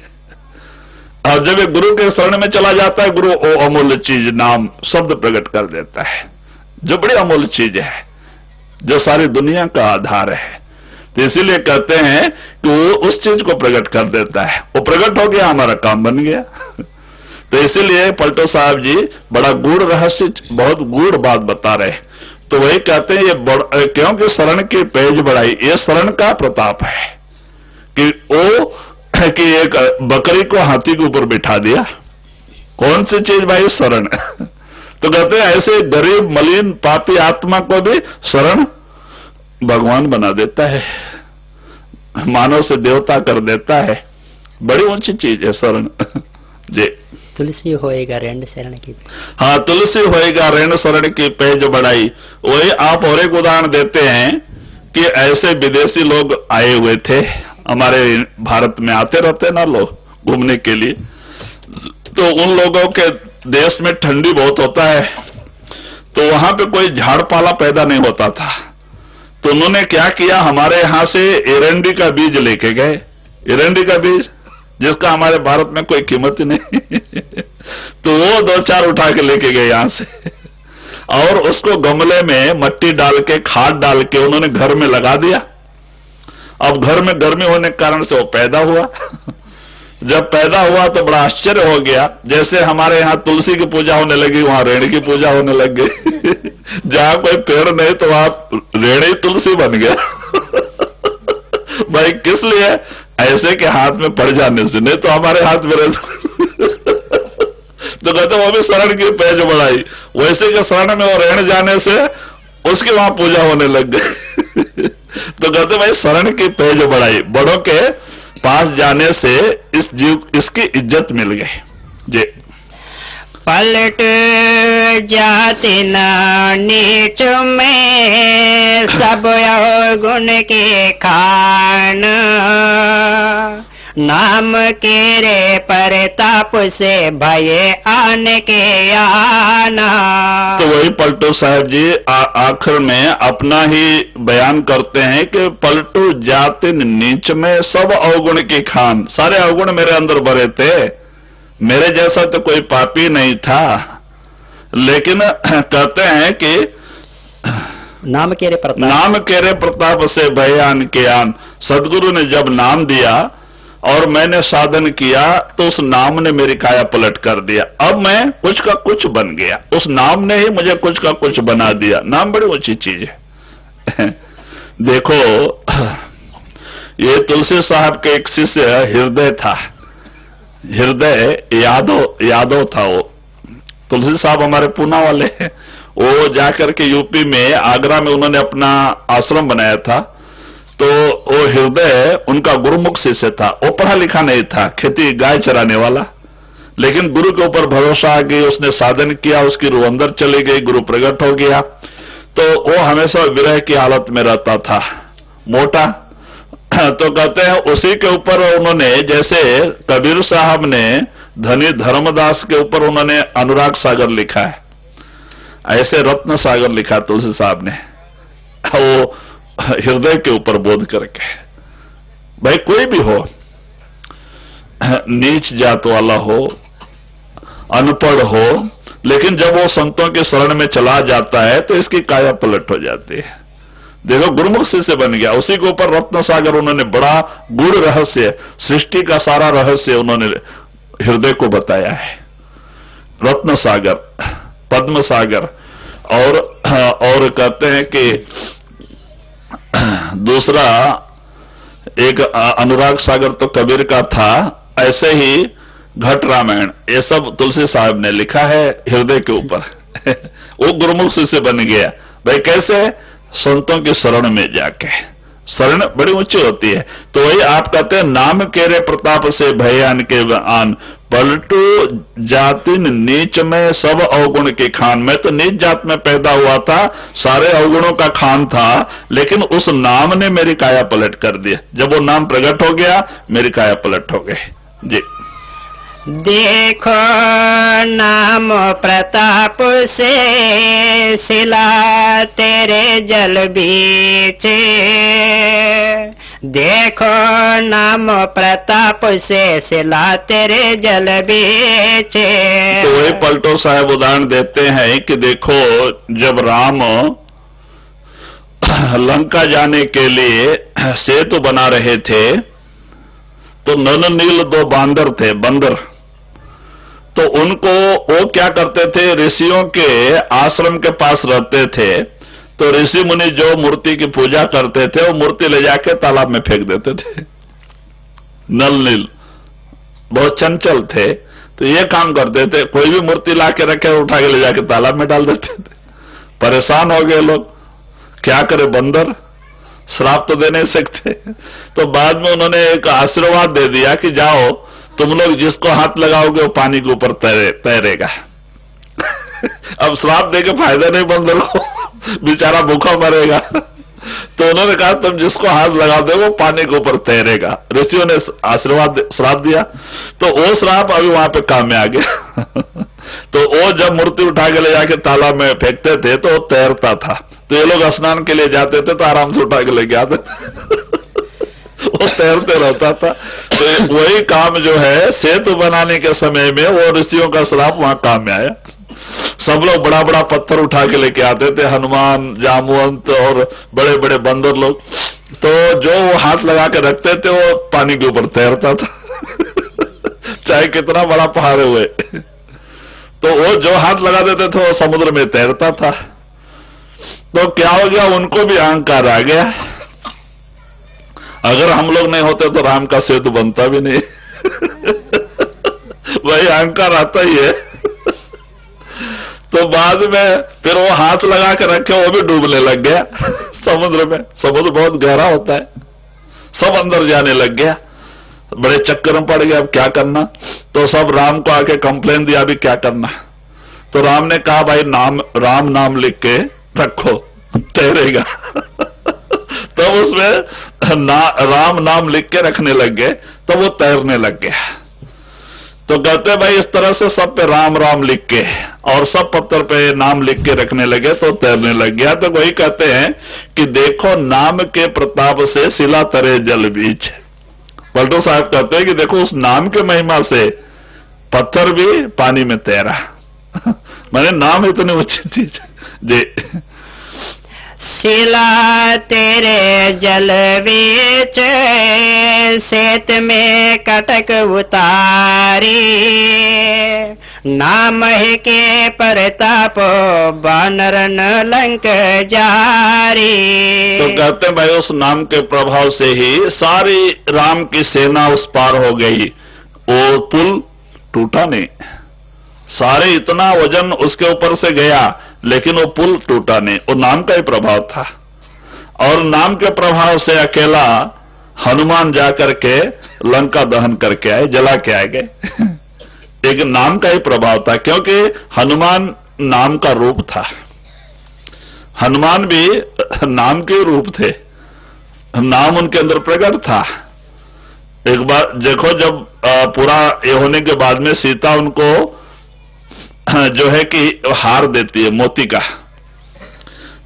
और जब ये गुरु के शरण में चला जाता है, गुरु वो अमूल्य चीज नाम शब्द प्रकट कर देता है, जो बड़ी अमूल्य चीज है, जो सारी दुनिया का आधार है। तो इसीलिए कहते हैं कि वो उस चीज को प्रकट कर देता है। वो प्रकट हो गया, हमारा काम बन गया। तो इसीलिए पलटो साहब जी बड़ा गूढ़ रहस्य, बहुत गूढ़ बात बता रहे। तो वही कहते हैं ये क्योंकि शरण की पेज बढ़ाई, ये शरण का प्रताप है कि वो कि एक बकरी को हाथी के ऊपर बिठा दिया। कौन सी चीज भाई? शरण। तो कहते हैं ऐसे गरीब मलिन पापी आत्मा को भी शरण भगवान बना देता है, मानव से देवता कर देता है। बड़ी ऊंची चीज है शरण। जी। तुलसी होएगा रेंड शरण की। हाँ, तुलसी होएगा रेंड शरण की पेज बढ़ाई। वही आप और एक उदाहरण देते हैं कि ऐसे विदेशी लोग आए हुए थे, हमारे भारत में आते रहते ना लोग घूमने के लिए। तो उन लोगों के देश में ठंडी बहुत होता है, तो वहां पे कोई झाड़ पाला पैदा नहीं होता था। तो उन्होंने क्या किया, हमारे यहां से एरंडी का बीज लेके गए। एरंडी का बीज जिसका हमारे भारत में कोई कीमत ही नहीं। तो वो 2-4 उठा के लेके गए यहां से, और उसको गमले में मट्टी डाल के, खाद डाल के उन्होंने घर में लगा दिया। अब घर में गर्मी होने के कारण से वो पैदा हुआ। जब पैदा हुआ तो बड़ा आश्चर्य हो गया, जैसे हमारे यहाँ तुलसी की पूजा होने लगी, वहां रेण की पूजा होने लग गई। जहां कोई पेड़ नहीं तो वहां रेण ही तुलसी बन गया। भाई किस लिए? ऐसे के हाथ में पड़ जाने से, नहीं तो हमारे हाथ में रह। तो कहते वो भी शरण की पेज बढ़ाई। वैसे के शरण में वो रेण जाने से उसकी वहां पूजा होने लग गई। तो कहते भाई शरण की पेज बढ़ाई, बड़ों के पास जाने से इस जीव इसकी इज्जत मिल गई। जी। पलट जाति न नीच में सब गुण के खान, नाम के रे प्रताप से भये आन के आना। तो वही पलटू साहब जी आखिर में अपना ही बयान करते हैं कि पलटू जाति नीच में सब अवगुण की खान। सारे अवगुण मेरे अंदर भरे थे, मेरे जैसा तो कोई पापी नहीं था, लेकिन कहते हैं कि नाम के रे प्रताप से भय आन के आन। सदगुरु ने जब नाम दिया और मैंने साधन किया तो उस नाम ने मेरी काया पलट कर दिया। अब मैं कुछ का कुछ बन गया, उस नाम ने ही मुझे कुछ का कुछ बना दिया। नाम बड़ी ऊंची चीज है। देखो, ये तुलसी साहब के एक शिष्य हृदय था, हृदय यादव था। वो तुलसी साहब हमारे पूना वाले हैं। वो जाकर के यूपी में आगरा में उन्होंने अपना आश्रम बनाया था। तो वो हृदय उनका गुरुमुख शिष्य था। वो पढ़ा लिखा नहीं था, खेती गाय चराने वाला, लेकिन गुरु के ऊपर भरोसा आ गई, उसने साधन किया, उसकी रूह अंदर चली गई, गुरु प्रकट हो गया। तो वो हमेशा विरह की हालत में रहता था, मोटा। तो कहते हैं उसी के ऊपर उन्होंने, जैसे कबीर साहब ने धनी धर्मदास के ऊपर उन्होंने अनुराग सागर लिखा है, ऐसे रत्न सागर लिखा तुलसी साहब ने, वो हृदय के ऊपर बोध करके। भाई कोई भी हो, नीच जात वाला हो, अनपढ़ हो, लेकिन जब वो संतों के शरण में चला जाता है तो इसकी काया पलट हो जाती है। देखो, गुरुमुख से बन गया, उसी के ऊपर रत्न सागर उन्होंने बड़ा गूढ़ रहस्य, सृष्टि का सारा रहस्य उन्होंने हृदय को बताया है। रत्न सागर, पद्म सागर, और कहते हैं कि दूसरा एक अनुराग सागर तो कबीर का था। ऐसे ही घट रामायण, ये सब तुलसी साहब ने लिखा है हृदय के ऊपर। वो गुरुमुख से बन गया। भाई कैसे? संतों की शरण में जाके। शरण बड़ी ऊंची होती है। तो वही आप कहते हैं, नाम के रे प्रताप से भयान के आन, पलटू जाति नीच में सब अवगुण के खान। मैं तो नीच जात में पैदा हुआ था, सारे अवगुणों का खान था, लेकिन उस नाम ने मेरी काया पलट कर दिया। जब वो नाम प्रकट हो गया, मेरी काया पलट हो गई। जी, देखो नाम प्रताप से शिला तेरे जल बीचे, देखो नाम प्रताप से शिला तेरे जल बीचे। तो वही पलटो साहब उदाहरण देते हैं कि देखो, जब राम लंका जाने के लिए सेतु बना रहे थे तो नन नील दो बंदर, तो उनको वो क्या करते थे, ऋषियों के आश्रम के पास रहते थे। तो ऋषि मुनि जो मूर्ति की पूजा करते थे, वो मूर्ति ले जाके तालाब में फेंक देते थे। नल नील बहुत चंचल थे, तो ये काम करते थे। कोई भी मूर्ति ला के रखे, उठा के ले जाके तालाब में डाल देते थे। परेशान हो गए लोग, क्या करे, बंदर श्राप तो दे नहीं सकते। तो बाद में उन्होंने एक आशीर्वाद दे दिया कि जाओ, तुम लोग जिसको हाथ लगाओगे वो पानी के ऊपर तैरेगा। अब श्राप दे के फायदा नहीं बंदर को, बेचारा भूखा मरेगा। तो उन्होंने कहा तुम जिसको हाथ लगा दो वो पानी के ऊपर तैरेगा। ऋषियों ने आशीर्वाद श्राप दिया, तो वो श्राप अभी वहां पे काम में आ गया। तो वो जब मूर्ति उठा के ले जाके तालाब में फेंकते थे तो वो तैरता था। तो ये लोग स्नान के लिए जाते थे तो आराम से उठा के लेके आते थे। वो तैरते रहता था। तो वही काम जो है, सेतु बनाने के समय में वो ऋषियों का श्राप वहां काम में आया। सब लोग बड़ा बड़ा पत्थर उठा के लेके आते थे, हनुमान, जामवंत और बड़े बड़े बंदर लोग। तो जो वो हाथ लगा के रखते थे वो पानी के ऊपर तैरता था। चाहे कितना बड़ा पहाड़ हुए। तो वो जो हाथ लगा देते थे वो समुद्र में तैरता था। तो क्या हो गया, उनको भी अहंकार आ गया। अगर हम लोग नहीं होते तो राम का सेतु बनता भी नहीं। वही अहंकार आता ही है। तो बाद में फिर वो हाथ लगा के रखे, वो भी डूबने लग गया समुद्र में। समुद्र बहुत गहरा होता है, सब अंदर जाने लग गया। बड़े चक्कर में पड़ गया, अब क्या करना। तो सब राम को आके कंप्लेन दिया, अभी क्या करना। तो राम ने कहा भाई राम नाम लिख के रखो, तैरेगा। तो जब उसमें राम नाम लिख के रखने लग गए तो वो तैरने लग गया। तो कहते भाई इस तरह से सब पे राम राम लिख के और सब पत्थर पे नाम लिख के रखने लगे तो तैरने लग गया। तो वही कहते हैं कि देखो नाम के प्रताप से सिला तरे जल बीच। पलटू साहब कहते हैं कि देखो उस नाम के महिमा से पत्थर भी पानी में तैरा। मैंने नाम इतनी ऊंची चीज जी। सिला तेरे जल बीच सेत में कटक उतारी, नाम के प्रताप बानर न लंक जारी। तो कहते हैं भाई उस नाम के प्रभाव से ही सारी राम की सेना उस पार हो गई। वो पुल टूटा नहीं, सारे इतना वजन उसके ऊपर से गया लेकिन वो पुल टूटा नहीं, वो नाम का ही प्रभाव था। और नाम के प्रभाव से अकेला हनुमान जाकर के लंका दहन करके आए, जला के आ गए। एक नाम का ही प्रभाव था, क्योंकि हनुमान नाम का रूप था। हनुमान भी नाम के रूप थे, नाम उनके अंदर प्रकट था। एक बार देखो, जब पूरा ये होने के बाद में सीता उनको जो है कि हार देती है मोती का,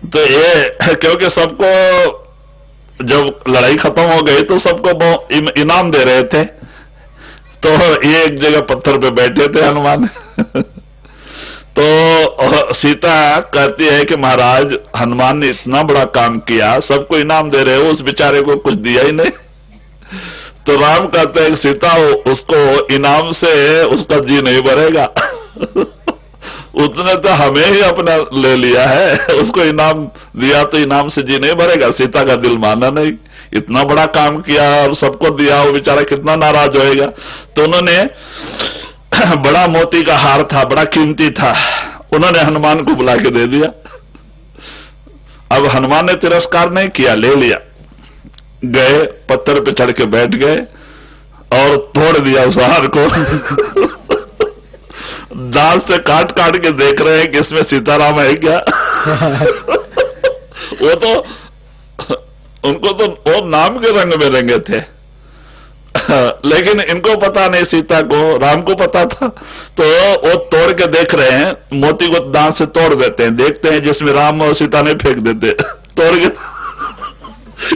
तो ये क्योंकि सबको जब लड़ाई खत्म हो गई तो सबको इनाम दे रहे थे, तो ये एक जगह पत्थर पे बैठे थे हनुमान। तो सीता कहती है कि महाराज हनुमान ने इतना बड़ा काम किया, सबको इनाम दे रहे हो, उस बेचारे को कुछ दिया ही नहीं। तो राम कहते हैं सीता उसको इनाम से उसका जी नहीं भरेगा। उसने तो हमें ही अपना ले लिया है, उसको इनाम दिया तो इनाम से जी नहीं भरेगा। सीता का दिल माना नहीं, इतना बड़ा काम किया और सबको दिया, वो बेचारा कितना नाराज होएगा। तो उन्होंने बड़ा मोती का हार था, बड़ा कीमती था, उन्होंने हनुमान को बुला के दे दिया। अब हनुमान ने तिरस्कार नहीं किया, ले लिया, गए पत्थर पे चढ़ के बैठ गए और तोड़ दिया उस हार को। दांत से काट काट के देख रहे हैं कि इसमें सीताराम है क्या। वो तो उनको तो वो नाम के रंग में रंगे थे, लेकिन इनको पता नहीं, सीता को राम को पता था। तो वो तोड़ के देख रहे हैं, मोती को दांत से तोड़ देते हैं, देखते हैं जिसमें राम और सीता ने फेंक देते, तोड़ के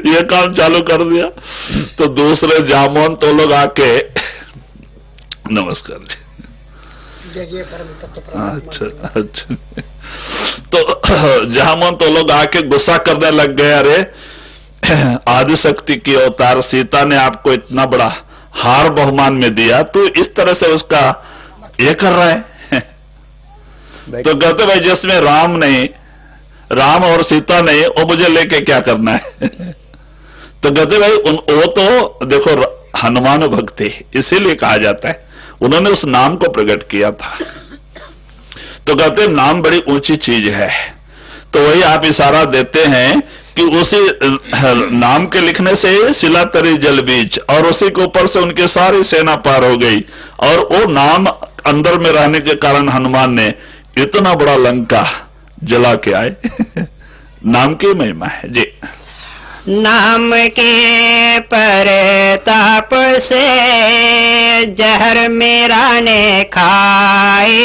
ये काम चालू कर दिया। तो दूसरे जामोन तो लोग आके नमस्कार जी। अच्छा अच्छा। तो जामोन तो लोग आके गुस्सा करने लग गए, अरे आदि शक्ति की अवतार सीता ने आपको इतना बड़ा हार बहुमान में दिया, तो इस तरह से उसका ये कर रहा है। तो कहते भाई जिसमें राम नहीं, राम और सीता नहीं, वो मुझे लेके क्या करना है। तो कहते भाई वो तो देखो हनुमान भक्ति इसीलिए कहा जाता है, उन्होंने उस नाम को प्रकट किया था। तो कहते नाम बड़ी ऊंची चीज है। तो वही आप इशारा देते हैं कि उसी नाम के लिखने से सिला तरी जल बीच, और उसी के ऊपर से उनकी सारी सेना पार हो गई। और वो नाम अंदर में रहने के कारण हनुमान ने इतना बड़ा लंका जला के आए। नाम की महिमा है जी। नाम के प्रताप से जहर मेरा ने खाए,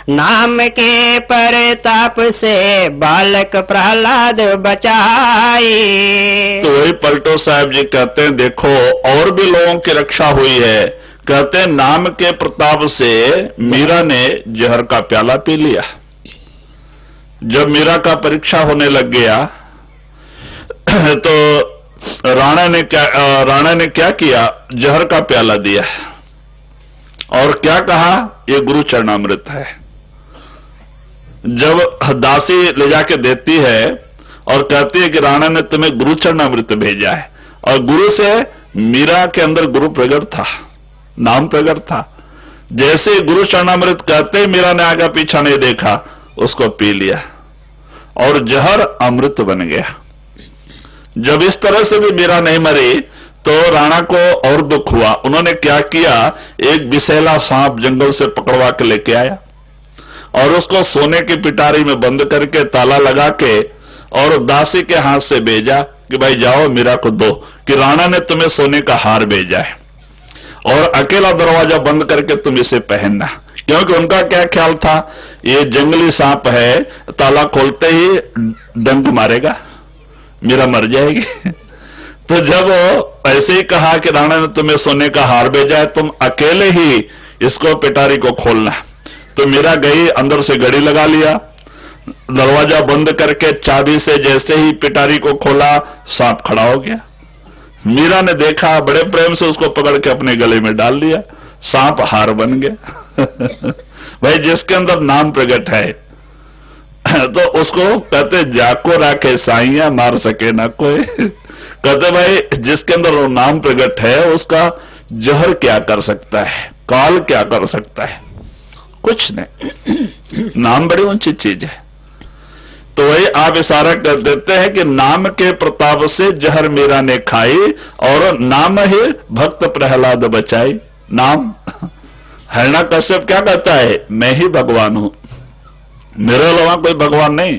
नाम के प्रताप से बालक प्रहलाद बचाए। तो वही पलटो साहब जी कहते हैं देखो और भी लोगों की रक्षा हुई है। कहते हैं नाम के प्रताप से मीरा ने जहर का प्याला पी लिया। जब मीरा का परीक्षा होने लग गया तो राणा ने क्या किया, जहर का प्याला दिया और क्या कहा, ये गुरु चरणामृत है। जब दासी ले जाके देती है और कहती है कि राणा ने तुम्हें गुरु चरणामृत भेजा है, और गुरु से मीरा के अंदर गुरु प्रकट था, नाम प्रकट था। जैसे गुरु चरणामृत कहते मीरा ने आगे पीछा नहीं देखा, उसको पी लिया और जहर अमृत बन गया। जब इस तरह से भी मीरा नहीं मरी तो राणा को और दुख हुआ। उन्होंने क्या किया, एक विषैला सांप जंगल से पकड़वा के लेके आया और उसको सोने की पिटारी में बंद करके ताला लगा के और दासी के हाथ से भेजा कि भाई जाओ मीरा को दो कि राणा ने तुम्हें सोने का हार भेजा है और अकेला दरवाजा बंद करके तुम इसे पहनना, क्योंकि उनका क्या ख्याल था, ये जंगली सांप है, ताला खोलते ही डंक मारेगा, मीरा मर जाएगी। तो जब ऐसे ही कहा कि राणा ने तुम्हें सोने का हार भेजा है, तुम अकेले ही इसको पिटारी को खोलना, तो मीरा गई, अंदर से घड़ी लगा लिया, दरवाजा बंद करके चाबी से जैसे ही पिटारी को खोला, सांप खड़ा हो गया। मीरा ने देखा, बड़े प्रेम से उसको पकड़ के अपने गले में डाल लिया, सांप हार बन गया। भाई जिसके अंदर नाम प्रकट है तो उसको कहते जाको राखे साइया मार सके ना कोई। कहते भाई जिसके अंदर वो नाम प्रकट है उसका जहर क्या कर सकता है, काल क्या कर सकता है, कुछ नहीं। नाम बड़ी ऊंची चीज है। तो वही आप इशारा कर देते हैं कि नाम के प्रताप से जहर मीरा ने खाई और नाम ही भक्त प्रहलाद बचाई। नाम हिरण्यकश्यप क्या कहता है, मैं ही भगवान हूं, मेरे अलावा कोई भगवान नहीं,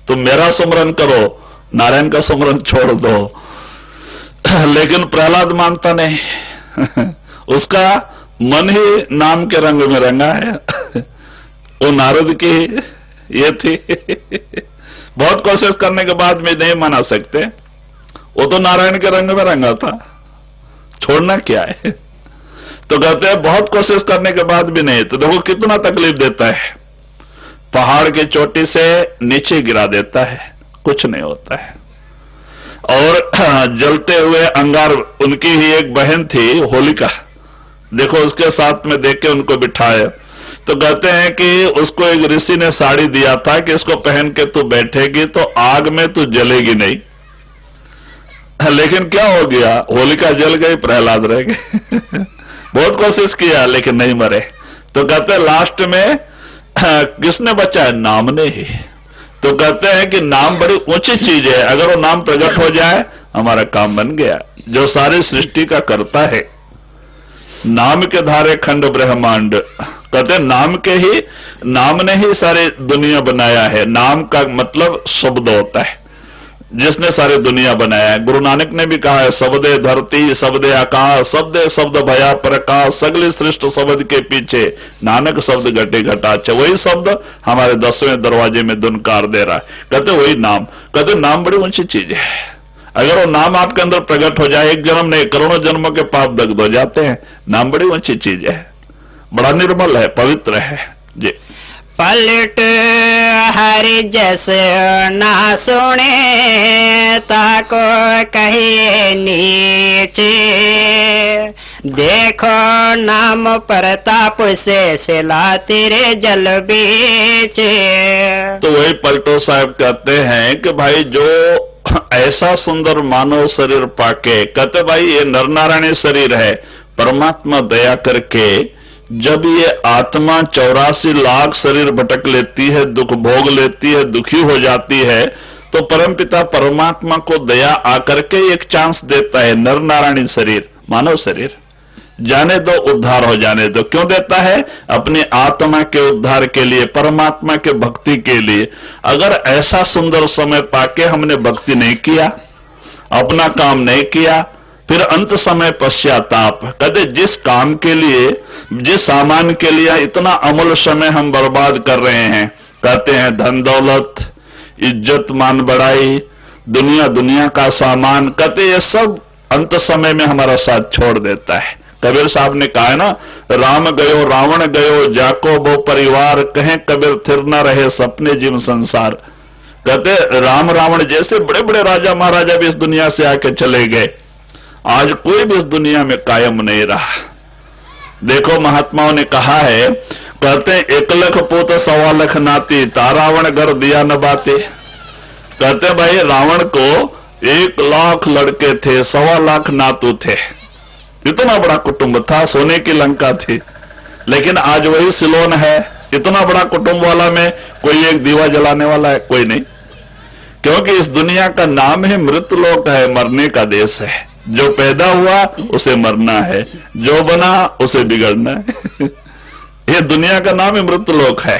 तुम मेरा सुमरन करो, नारायण का सुमरन छोड़ दो। लेकिन प्रहलाद मानता नहीं, उसका मन ही नाम के रंग में रंगा है। वो नारद की ये थी। बहुत कोशिश करने के बाद में नहीं मना सकते, वो तो नारायण के रंग में रंगा था, छोड़ना क्या है। तो कहते हैं बहुत कोशिश करने के बाद भी नहीं। तो देखो कितना तकलीफ देता है, पहाड़ की चोटी से नीचे गिरा देता है, कुछ नहीं होता है। और जलते हुए अंगार, उनकी ही एक बहन थी होलिका, देखो उसके साथ में देख के उनको बिठाए, तो कहते हैं कि उसको एक ऋषि ने साड़ी दिया था कि इसको पहन के तू बैठेगी तो आग में तू जलेगी नहीं। लेकिन क्या हो गया, होलिका जल गई, प्रहलाद रह गए। बहुत कोशिश किया लेकिन नहीं मरे। तो कहते हैं लास्ट में किसने बचाया, नाम ने ही। तो कहते हैं कि नाम बड़ी ऊंची चीज है, अगर वो नाम प्रकट हो जाए हमारा काम बन गया। जो सारी सृष्टि का करता है, नाम के धारे खंड ब्रह्मांड, कहते नाम के ही, नाम ने ही सारी दुनिया बनाया है। नाम का मतलब शब्द होता है, जिसने सारी दुनिया बनाया है। गुरु नानक ने भी कहा है, शब्दे धरती शब्दे आकाश, शब्दे शब्द भया प्रकाश, सगली सृष्ट शब्द के पीछे नानक शब्द घटे घटाच। वही शब्द हमारे 10वें दरवाजे में दुनकार दे रहा है। कहते वही नाम, कहते नाम बड़ी ऊंची चीज है। अगर वो नाम आपके अंदर प्रकट हो जाए, एक जन्म नहीं करोड़ों जन्मों के पाप दग्ध हो जाते हैं। नाम बड़ी ऊंची चीज है, बड़ा निर्मल है, पवित्र है जी। पलट हरि जस ना सुने ताको कहिए नीचे, देखो नाम प्रताप से सिला तेरे जल बीचे। तो वही पलटो साहब कहते हैं कि भाई जो ऐसा सुंदर मानव शरीर पाके, कहते भाई ये नर नारायणी शरीर है, परमात्मा दया करके जब ये आत्मा 84 लाख शरीर भटक लेती है, दुख भोग लेती है, दुखी हो जाती है, तो परमपिता परमात्मा को दया आकर के एक चांस देता है, नर नारायणी शरीर, मानव शरीर, जाने दो, उद्धार हो जाने दो। क्यों देता है? अपनी आत्मा के उद्धार के लिए, परमात्मा के भक्ति के लिए। अगर ऐसा सुंदर समय पाके हमने भक्ति नहीं किया, अपना काम नहीं किया, फिर अंत समय पश्चाताप। कहते जिस काम के लिए, जिस सामान के लिए इतना अमूल्य समय हम बर्बाद कर रहे हैं, कहते हैं धन दौलत, इज्जत मान बढ़ाई, दुनिया दुनिया का सामान, कहते ये सब अंत समय में हमारा साथ छोड़ देता है। कबीर साहब ने कहा है ना, राम गयो रावण गयो जाको बो परिवार, कहें कबीर थिर न रहे सपने जिम संसार। कहते राम रावण जैसे बड़े बड़े राजा महाराजा भी इस दुनिया से आके चले गए, आज कोई भी इस दुनिया में कायम नहीं रहा। देखो महात्माओं ने कहा है, कहते हैं 1 लाख पोत 1.25 लाख नाती, तारावण घर दिया न बाते। कहते भाई रावण को 1 लाख लड़के थे, 1.25 लाख नातू थे, इतना बड़ा कुटुंब था, सोने की लंका थी। लेकिन आज वही सिलोन है, इतना बड़ा कुटुंब वाला में कोई एक दीवा जलाने वाला है? कोई नहीं। क्योंकि इस दुनिया का नाम ही मृतलोक है, मरने का देश है। जो पैदा हुआ उसे मरना है, जो बना उसे बिगड़ना है। ये दुनिया का नाम ही मृतलोक है।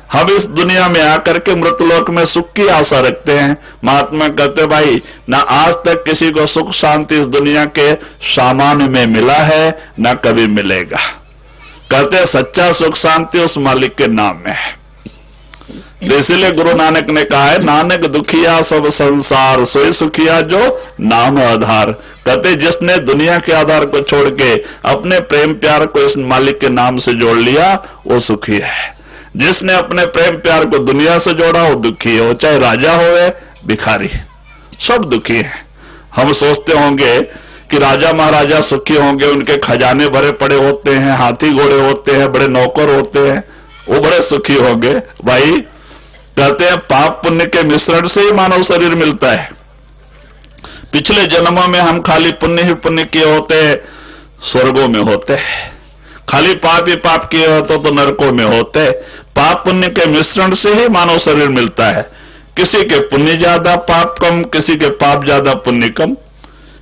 हम इस दुनिया में आकर के मृतलोक में सुख की आशा रखते हैं। महात्मा कहते भाई ना आज तक किसी को सुख शांति इस दुनिया के सामान में मिला है, ना कभी मिलेगा। कहते सच्चा सुख शांति उस मालिक के नाम में है। इसलिए गुरु नानक ने कहा है, नानक दुखिया सब संसार सोई सुखिया जो नाम आधार। कहते जिसने दुनिया के आधार को छोड़ के अपने प्रेम प्यार को इस मालिक के नाम से जोड़ लिया वो सुखी है। जिसने अपने प्रेम प्यार को दुनिया से जोड़ा वो दुखी है। वो चाहे राजा हो भिखारी, सब दुखी है। हम सोचते होंगे कि राजा महाराजा सुखी होंगे, उनके खजाने भरे पड़े होते हैं, हाथी घोड़े होते हैं, बड़े नौकर होते हैं, वो बड़े सुखी होंगे। भाई कहते हैं पाप पुण्य के मिश्रण से ही मानव शरीर मिलता है। पिछले जन्मों में हम खाली पुण्य ही पुण्य किए होते स्वर्गों में होते, खाली पाप ही पाप किए होते तो नरकों में होते। पाप पुण्य के मिश्रण से ही मानव शरीर मिलता है। किसी के पुण्य ज्यादा पाप कम, किसी के पाप ज्यादा पुण्य कम।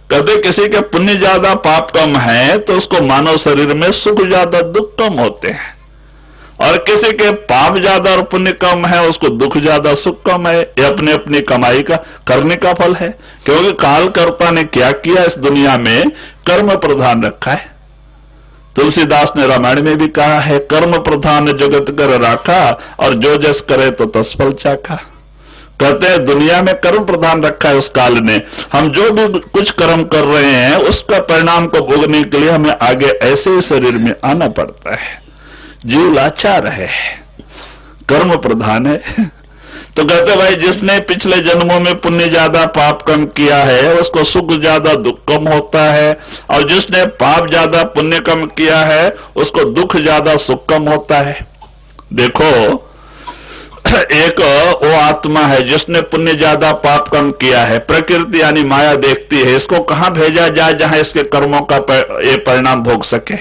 कहते किसी के पुण्य ज्यादा पाप कम है तो उसको मानव शरीर में सुख ज्यादा दुख कम होते हैं, और किसी के पाप ज्यादा और पुण्य कम है उसको दुख ज्यादा सुख कम है। ये अपने अपनी कमाई का करने का फल है। क्योंकि कालकर्ता ने क्या किया, इस दुनिया में कर्म प्रधान रखा है। तुलसीदास ने रामायण में भी कहा है, कर्म प्रधान जगत कर राखा और जो जस करे तो तत्फल चाखा। कहते हैं दुनिया में कर्म प्रधान रखा है उस काल ने। हम जो भी कुछ कर्म कर रहे हैं उसका परिणाम को भोगने के लिए हमें आगे ऐसे ही शरीर में आना पड़ता है। जीव लाचार है, कर्म प्रधान है। तो कहते भाई जिसने पिछले जन्मों में पुण्य ज्यादा पाप कम किया है उसको सुख ज्यादा दुख कम होता है, और जिसने पाप ज्यादा पुण्य कम किया है उसको दुख ज्यादा सुख कम होता है। देखो एक वो आत्मा है जिसने पुण्य ज्यादा पाप कम किया है, प्रकृति यानी माया देखती है इसको कहां भेजा जाए जहां इसके कर्मों का ये परिणाम भोग सके।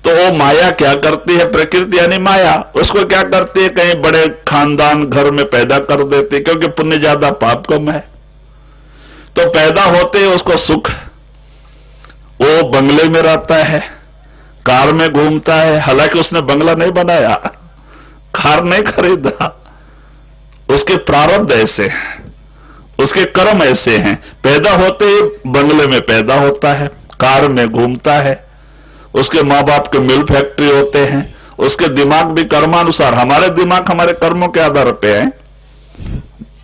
तो वो माया क्या करती है, प्रकृति यानी माया उसको क्या करती है, कहीं बड़े खानदान घर में पैदा कर देती है, क्योंकि पुण्य ज्यादा पाप कम है। तो पैदा होते ही उसको सुख, वो बंगले में रहता है, कार में घूमता है, हालांकि उसने बंगला नहीं बनाया, कार नहीं खरीदा, उसके प्रारब्ध ऐसे हैं, उसके कर्म ऐसे हैं। पैदा होते ही बंगले में पैदा होता है, कार में घूमता है, उसके माँ बाप के मिल फैक्ट्री होते हैं, उसके दिमाग भी कर्मानुसार, हमारे दिमाग हमारे कर्मों के आधार पे है,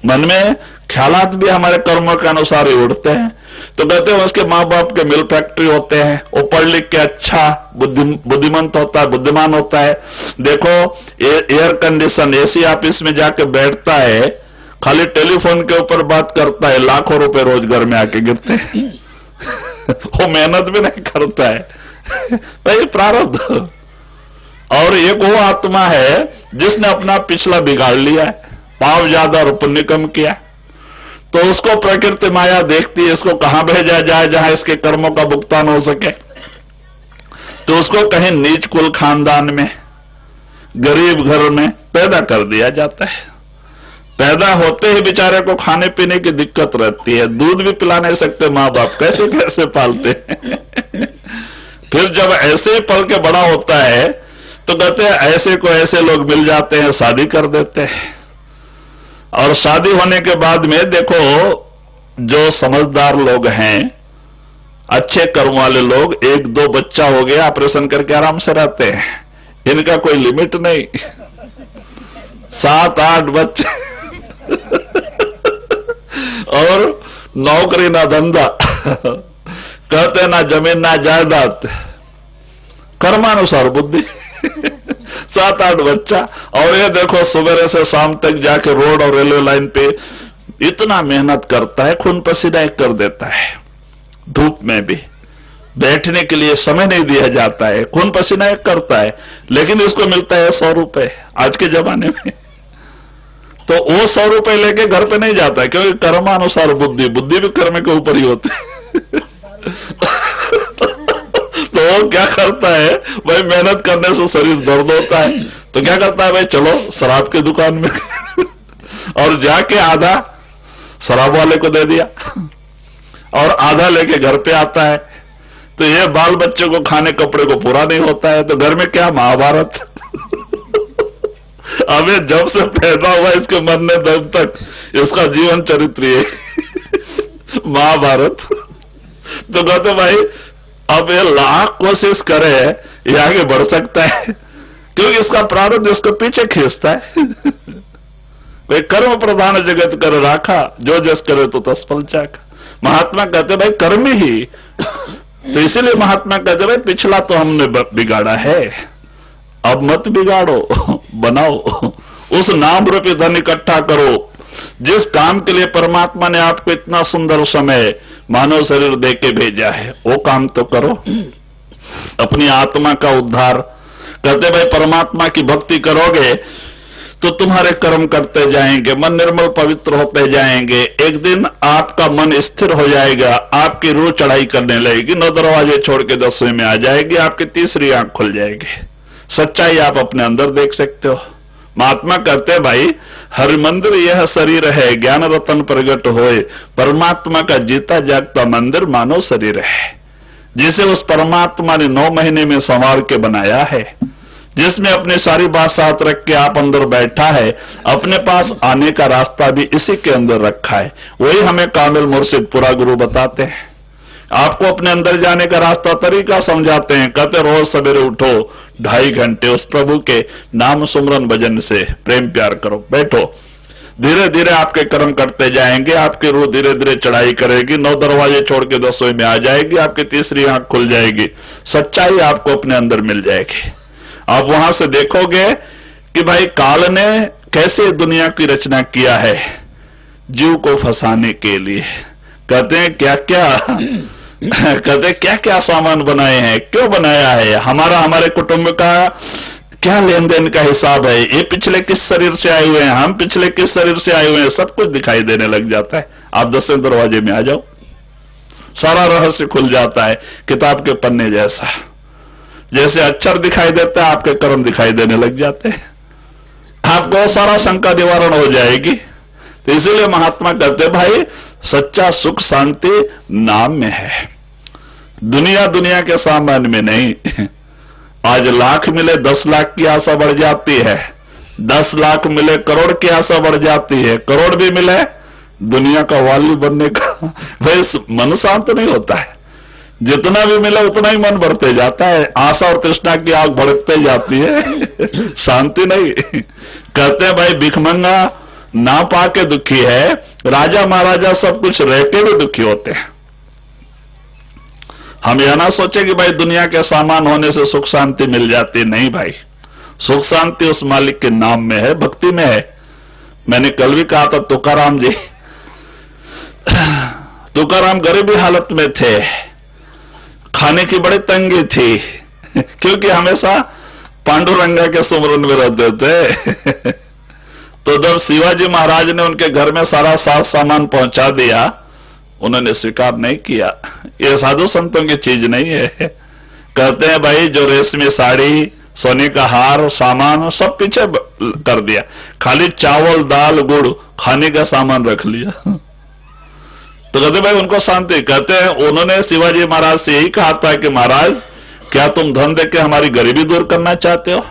मन में ख्यालात भी हमारे कर्मों के अनुसार ही उड़ते हैं। तो कहते हैं उसके माँ बाप के मिल फैक्ट्री होते हैं, वो पढ़ लिख के अच्छा बुद्धिमंत होता है, बुद्धिमान होता है। देखो एयर कंडीशन एसी ऑफिस में जाके बैठता है, खाली टेलीफोन के ऊपर बात करता है, लाखों रुपए रोज घर में आके गिरते हैं। वो मेहनत भी नहीं करता है, भाई प्रारब्ध। और एक वो आत्मा है जिसने अपना पिछला बिगाड़ लिया है, पाप ज्यादा और पुण्य कम किया, तो उसको प्रकृति माया देखती है इसको कहां भेजा जाए जहां इसके कर्मों का भुगतान हो सके। तो उसको कहीं नीच कुल खानदान में, गरीब घर में पैदा कर दिया जाता है। पैदा होते ही बेचारे को खाने पीने की दिक्कत रहती है, दूध भी पिला नहीं सकते माँ बाप, कैसे कैसे पालते हैं। फिर जब ऐसे पल के बड़ा होता है तो कहते हैं ऐसे को ऐसे लोग मिल जाते हैं, शादी कर देते हैं। और शादी होने के बाद में देखो जो समझदार लोग हैं, अच्छे कर्म वाले लोग, एक दो बच्चा हो गया ऑपरेशन करके आराम से रहते हैं, इनका कोई लिमिट नहीं, 7-8 बच्चे और नौकरी ना धंधा, कहते ना जमीन ना जायदाद, कर्मानुसार बुद्धि। 7-8 बच्चा, और ये देखो सुबह से शाम तक जाके रोड और रेलवे लाइन पे इतना मेहनत करता है, खून पसीना एक कर देता है, धूप में भी बैठने के लिए समय नहीं दिया जाता है, खून पसीना एक करता है, लेकिन इसको मिलता है 100 रुपए आज के जमाने में। तो वो 100 रुपए लेके घर पे नहीं जाता है, क्योंकि कर्मानुसार बुद्धि, बुद्धि भी कर्म के ऊपर ही होती है। तो वो क्या करता है भाई, मेहनत करने से शरीर दर्द होता है, तो क्या करता है भाई, चलो शराब की दुकान में और जाके आधा शराब वाले को दे दिया और आधा लेके घर पे आता है। तो ये बाल बच्चों को खाने कपड़े को पूरा नहीं होता है, तो घर में क्या महाभारत। अब ये जब से पैदा हुआ इसके मरने दम तक इसका जीवन चरित्र ये महाभारत। तो कहते भाई अब ये लाख कोशिश करे ये आगे बढ़ सकता है, क्योंकि इसका प्रारब्ध इसको पीछे खींचता है। भाई कर्म प्रधान जगत कर राखा, जो जस करे तो तस फल चाखा। महात्मा कहते भाई कर्म ही, तो इसीलिए महात्मा कहते भाई पिछला तो हमने बिगाड़ा है, अब मत बिगाड़ो, बनाओ। उस नाम रूपी धन इकट्ठा करो। जिस काम के लिए परमात्मा ने आपको इतना सुंदर समय मानव शरीर दे के भेजा है, वो काम तो करो। अपनी आत्मा का उद्धार कहते भाई परमात्मा की भक्ति करोगे तो तुम्हारे कर्म करते जाएंगे, मन निर्मल पवित्र होते जाएंगे। एक दिन आपका मन स्थिर हो जाएगा, आपकी रूह चढ़ाई करने लगेगी, 9 दरवाजे छोड़ के 10वें में आ जाएगी, आपकी तीसरी आंख खुल जाएगी, सच्चाई आप अपने अंदर देख सकते हो। महात्मा कहते भाई हर मंदिर यह शरीर है, ज्ञान रतन प्रगट होए, परमात्मा का जीता जागता मंदिर मानव शरीर है, जिसे उस परमात्मा ने 9 महीने में संवार के बनाया है, जिसमें अपनी सारी बात साथ रख के आप अंदर बैठा है। अपने पास आने का रास्ता भी इसी के अंदर रखा है। वही हमें कामिल मुर्शिद पुरा गुरु बताते हैं। आपको अपने अंदर जाने का रास्ता तरीका समझाते हैं। कहते रोज सवेरे उठो, 2.5 घंटे उस प्रभु के नाम सुमरन भजन से प्रेम प्यार करो, बैठो। धीरे धीरे आपके कर्म करते जाएंगे, आपकी रूह धीरे धीरे चढ़ाई करेगी, 9 दरवाजे छोड़ के 10वें में आ जाएगी, आपकी तीसरी आंख खुल जाएगी, सच्चाई आपको अपने अंदर मिल जाएगी। आप वहां से देखोगे कि भाई काल ने कैसे दुनिया की रचना किया है जीव को फंसाने के लिए। कहते हैं क्या क्या कहते क्या क्या सामान बनाए हैं, क्यों बनाया है, हमारे कुटुंब का क्या लेन देन का हिसाब है, ये पिछले किस शरीर से आए हुए हैं, हम पिछले किस शरीर से आए हुए हैं, सब कुछ दिखाई देने लग जाता है। आप 10वें दरवाजे में आ जाओ, सारा रहस्य खुल जाता है। किताब के पन्ने जैसा, जैसे अक्षर दिखाई देता है आपके कर्म दिखाई देने लग जाते हैं, आपको सारा शंका निवारण हो जाएगी। तो इसीलिए महात्मा कहते भाई सच्चा सुख शांति नाम में है, दुनिया के सामान में नहीं। आज लाख मिले 10 लाख की आशा बढ़ जाती है, 10 लाख मिले करोड़ की आशा बढ़ जाती है, करोड़ भी मिले दुनिया का वाली बनने का भाई मन शांत नहीं होता है। जितना भी मिला उतना ही मन बढ़ते जाता है, आशा और तृष्णा की आग भड़कते जाती है, शांति नहीं। कहते हैं भाई भिखमंगा ना पाके दुखी है, राजा महाराजा सब कुछ रह के भी दुखी होते हैं। हम यह ना सोचे कि भाई दुनिया के सामान होने से सुख शांति मिल जाती, नहीं भाई, सुख शांति उस मालिक के नाम में है, भक्ति में है। मैंने कल भी कहा था तुकाराम जी, तुकाराम गरीबी हालत में थे, खाने की बड़ी तंगी थी, क्योंकि हमेशा पांडुरंगा के सुमरन में रहते थे। तो जब शिवाजी महाराज ने उनके घर में सारा साज सामान पहुंचा दिया, उन्होंने स्वीकार नहीं किया, ये साधु संतों की चीज नहीं है। कहते हैं भाई जो रेशमी साड़ी, सोने का हार, सामान सब पीछे कर दिया, खाली चावल दाल गुड़ खाने का सामान रख लिया। तो कहते भाई उनको शांति। कहते हैं उन्होंने शिवाजी महाराज से यही कहा था कि महाराज क्या तुम धन देके हमारी गरीबी दूर करना चाहते हो,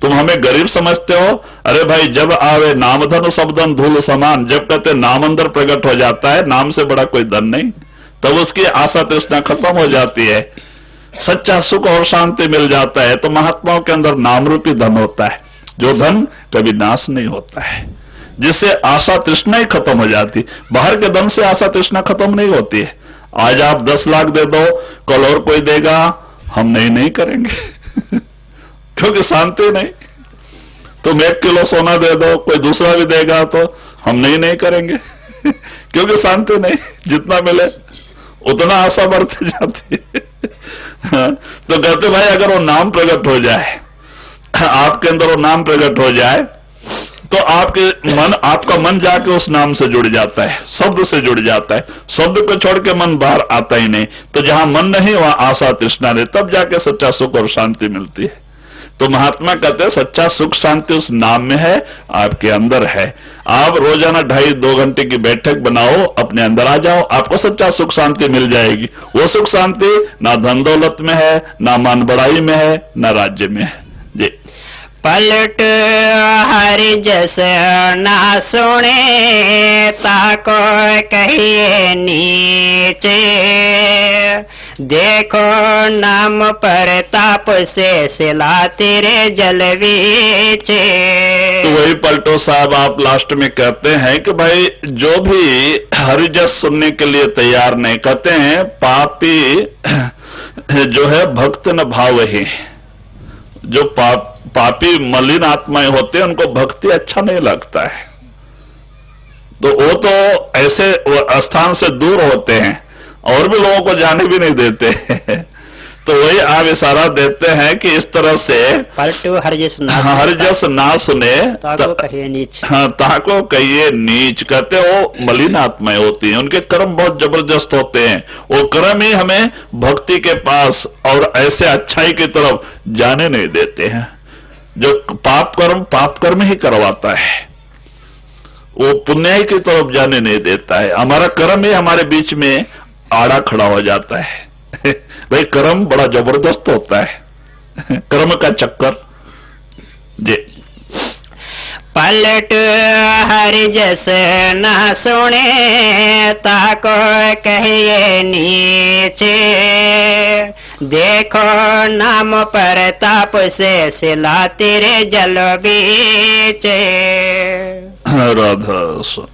तुम हमें गरीब समझते हो? अरे भाई जब आवे नाम धन सब धन धूल समान, जब कहते नाम अंदर प्रकट हो जाता है, नाम से बड़ा कोई धन नहीं, तब उसकी आशा तृष्णा खत्म हो जाती है, सच्चा सुख और शांति मिल जाता है। तो महात्माओं के अंदर नाम रूपी धन होता है, जो धन कभी नाश नहीं होता है, जिससे आशा तृष्णा ही खत्म हो जाती। बाहर के धन से आशा तृष्णा खत्म नहीं होती है। आज आप 10 लाख दे दो, कल और कोई देगा, हम नहीं करेंगे क्योंकि शांति नहीं। तुम 1 किलो सोना दे दो, कोई दूसरा भी देगा तो हम नहीं करेंगे क्योंकि शांति नहीं, जितना मिले उतना आशा बढ़ती जाती है। तो कहते भाई अगर वो नाम प्रकट हो जाए, आपके अंदर वो नाम प्रकट हो जाए, तो आपका मन जाके उस नाम से जुड़ जाता है, शब्द से जुड़ जाता है। शब्द को छोड़ के मन बाहर आता ही नहीं। तो जहां मन नहीं वहां आशा तृष्णा नहीं, तब जाके सच्चा सुख और शांति मिलती है। तो महात्मा कहते हैं सच्चा सुख शांति उस नाम में है, आपके अंदर है। आप रोजाना 2.5-2 घंटे की बैठक बनाओ, अपने अंदर आ जाओ, आपको सच्चा सुख शांति मिल जाएगी। वो सुख शांति ना धन दौलत में है, ना मान बढ़ाई में है, ना राज्य में है। जी पलट हरि जस ना सुने ताको कहिए नीचे, देखो नाम पर ताप से सिला तेरे जल बीचे। तो वही पलटो साहब आप लास्ट में कहते हैं कि भाई जो भी हरि जस सुनने के लिए तैयार नहीं, कहते हैं पापी जो है भक्त न भाव ही, जो पापी मलिन आत्माएं होते हैं उनको भक्ति अच्छा नहीं लगता है, तो वो तो ऐसे स्थान से दूर होते हैं और भी लोगों को जाने भी नहीं देते तो वही आप इशारा देते हैं कि इस तरह से पलटू हरजस ना सुने ताको कहिए नीच। हाँ, ताको कहिए नीच, कहते वो मलिन आत्माएं होती हैं, उनके कर्म बहुत जबरदस्त होते हैं, वो कर्म ही हमें भक्ति के पास और ऐसे अच्छाई की तरफ जाने नहीं देते हैं। जो पाप कर्म ही करवाता है, वो पुण्य की तरफ जाने नहीं देता है। हमारा कर्म ही हमारे बीच में आड़ा खड़ा हो जाता है भाई कर्म बड़ा जबरदस्त होता है कर्म का चक्कर जी। पलट हरि जस न सुने ताको कहिए नीचे, देखो नाम पर ताप से सिला तेरे जल बीचे। राधा स्व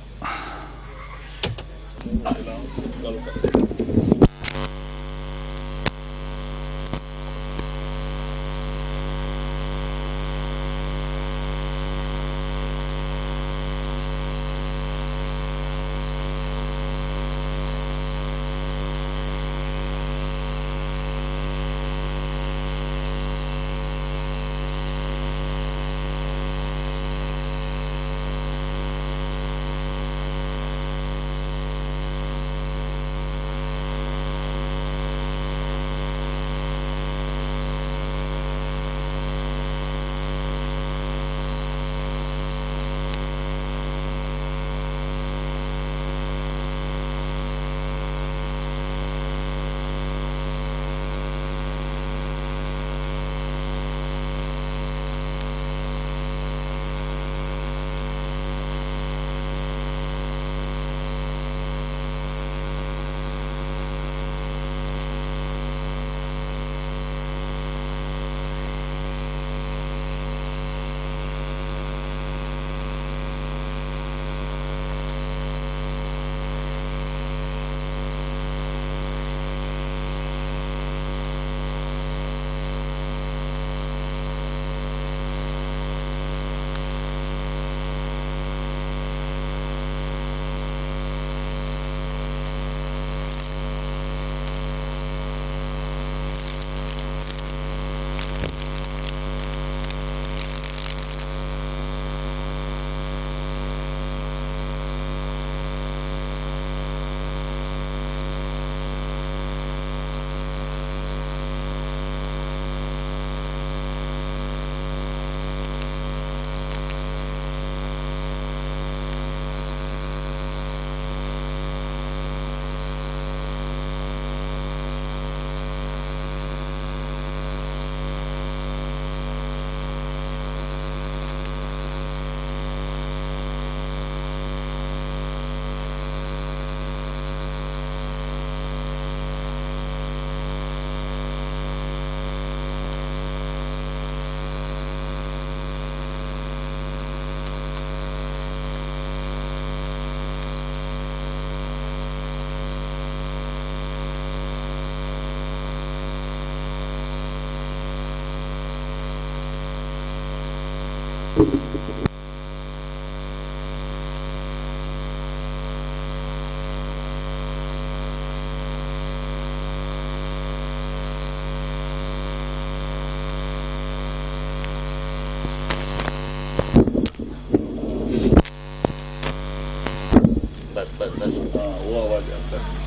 बस वो आवाज आता है।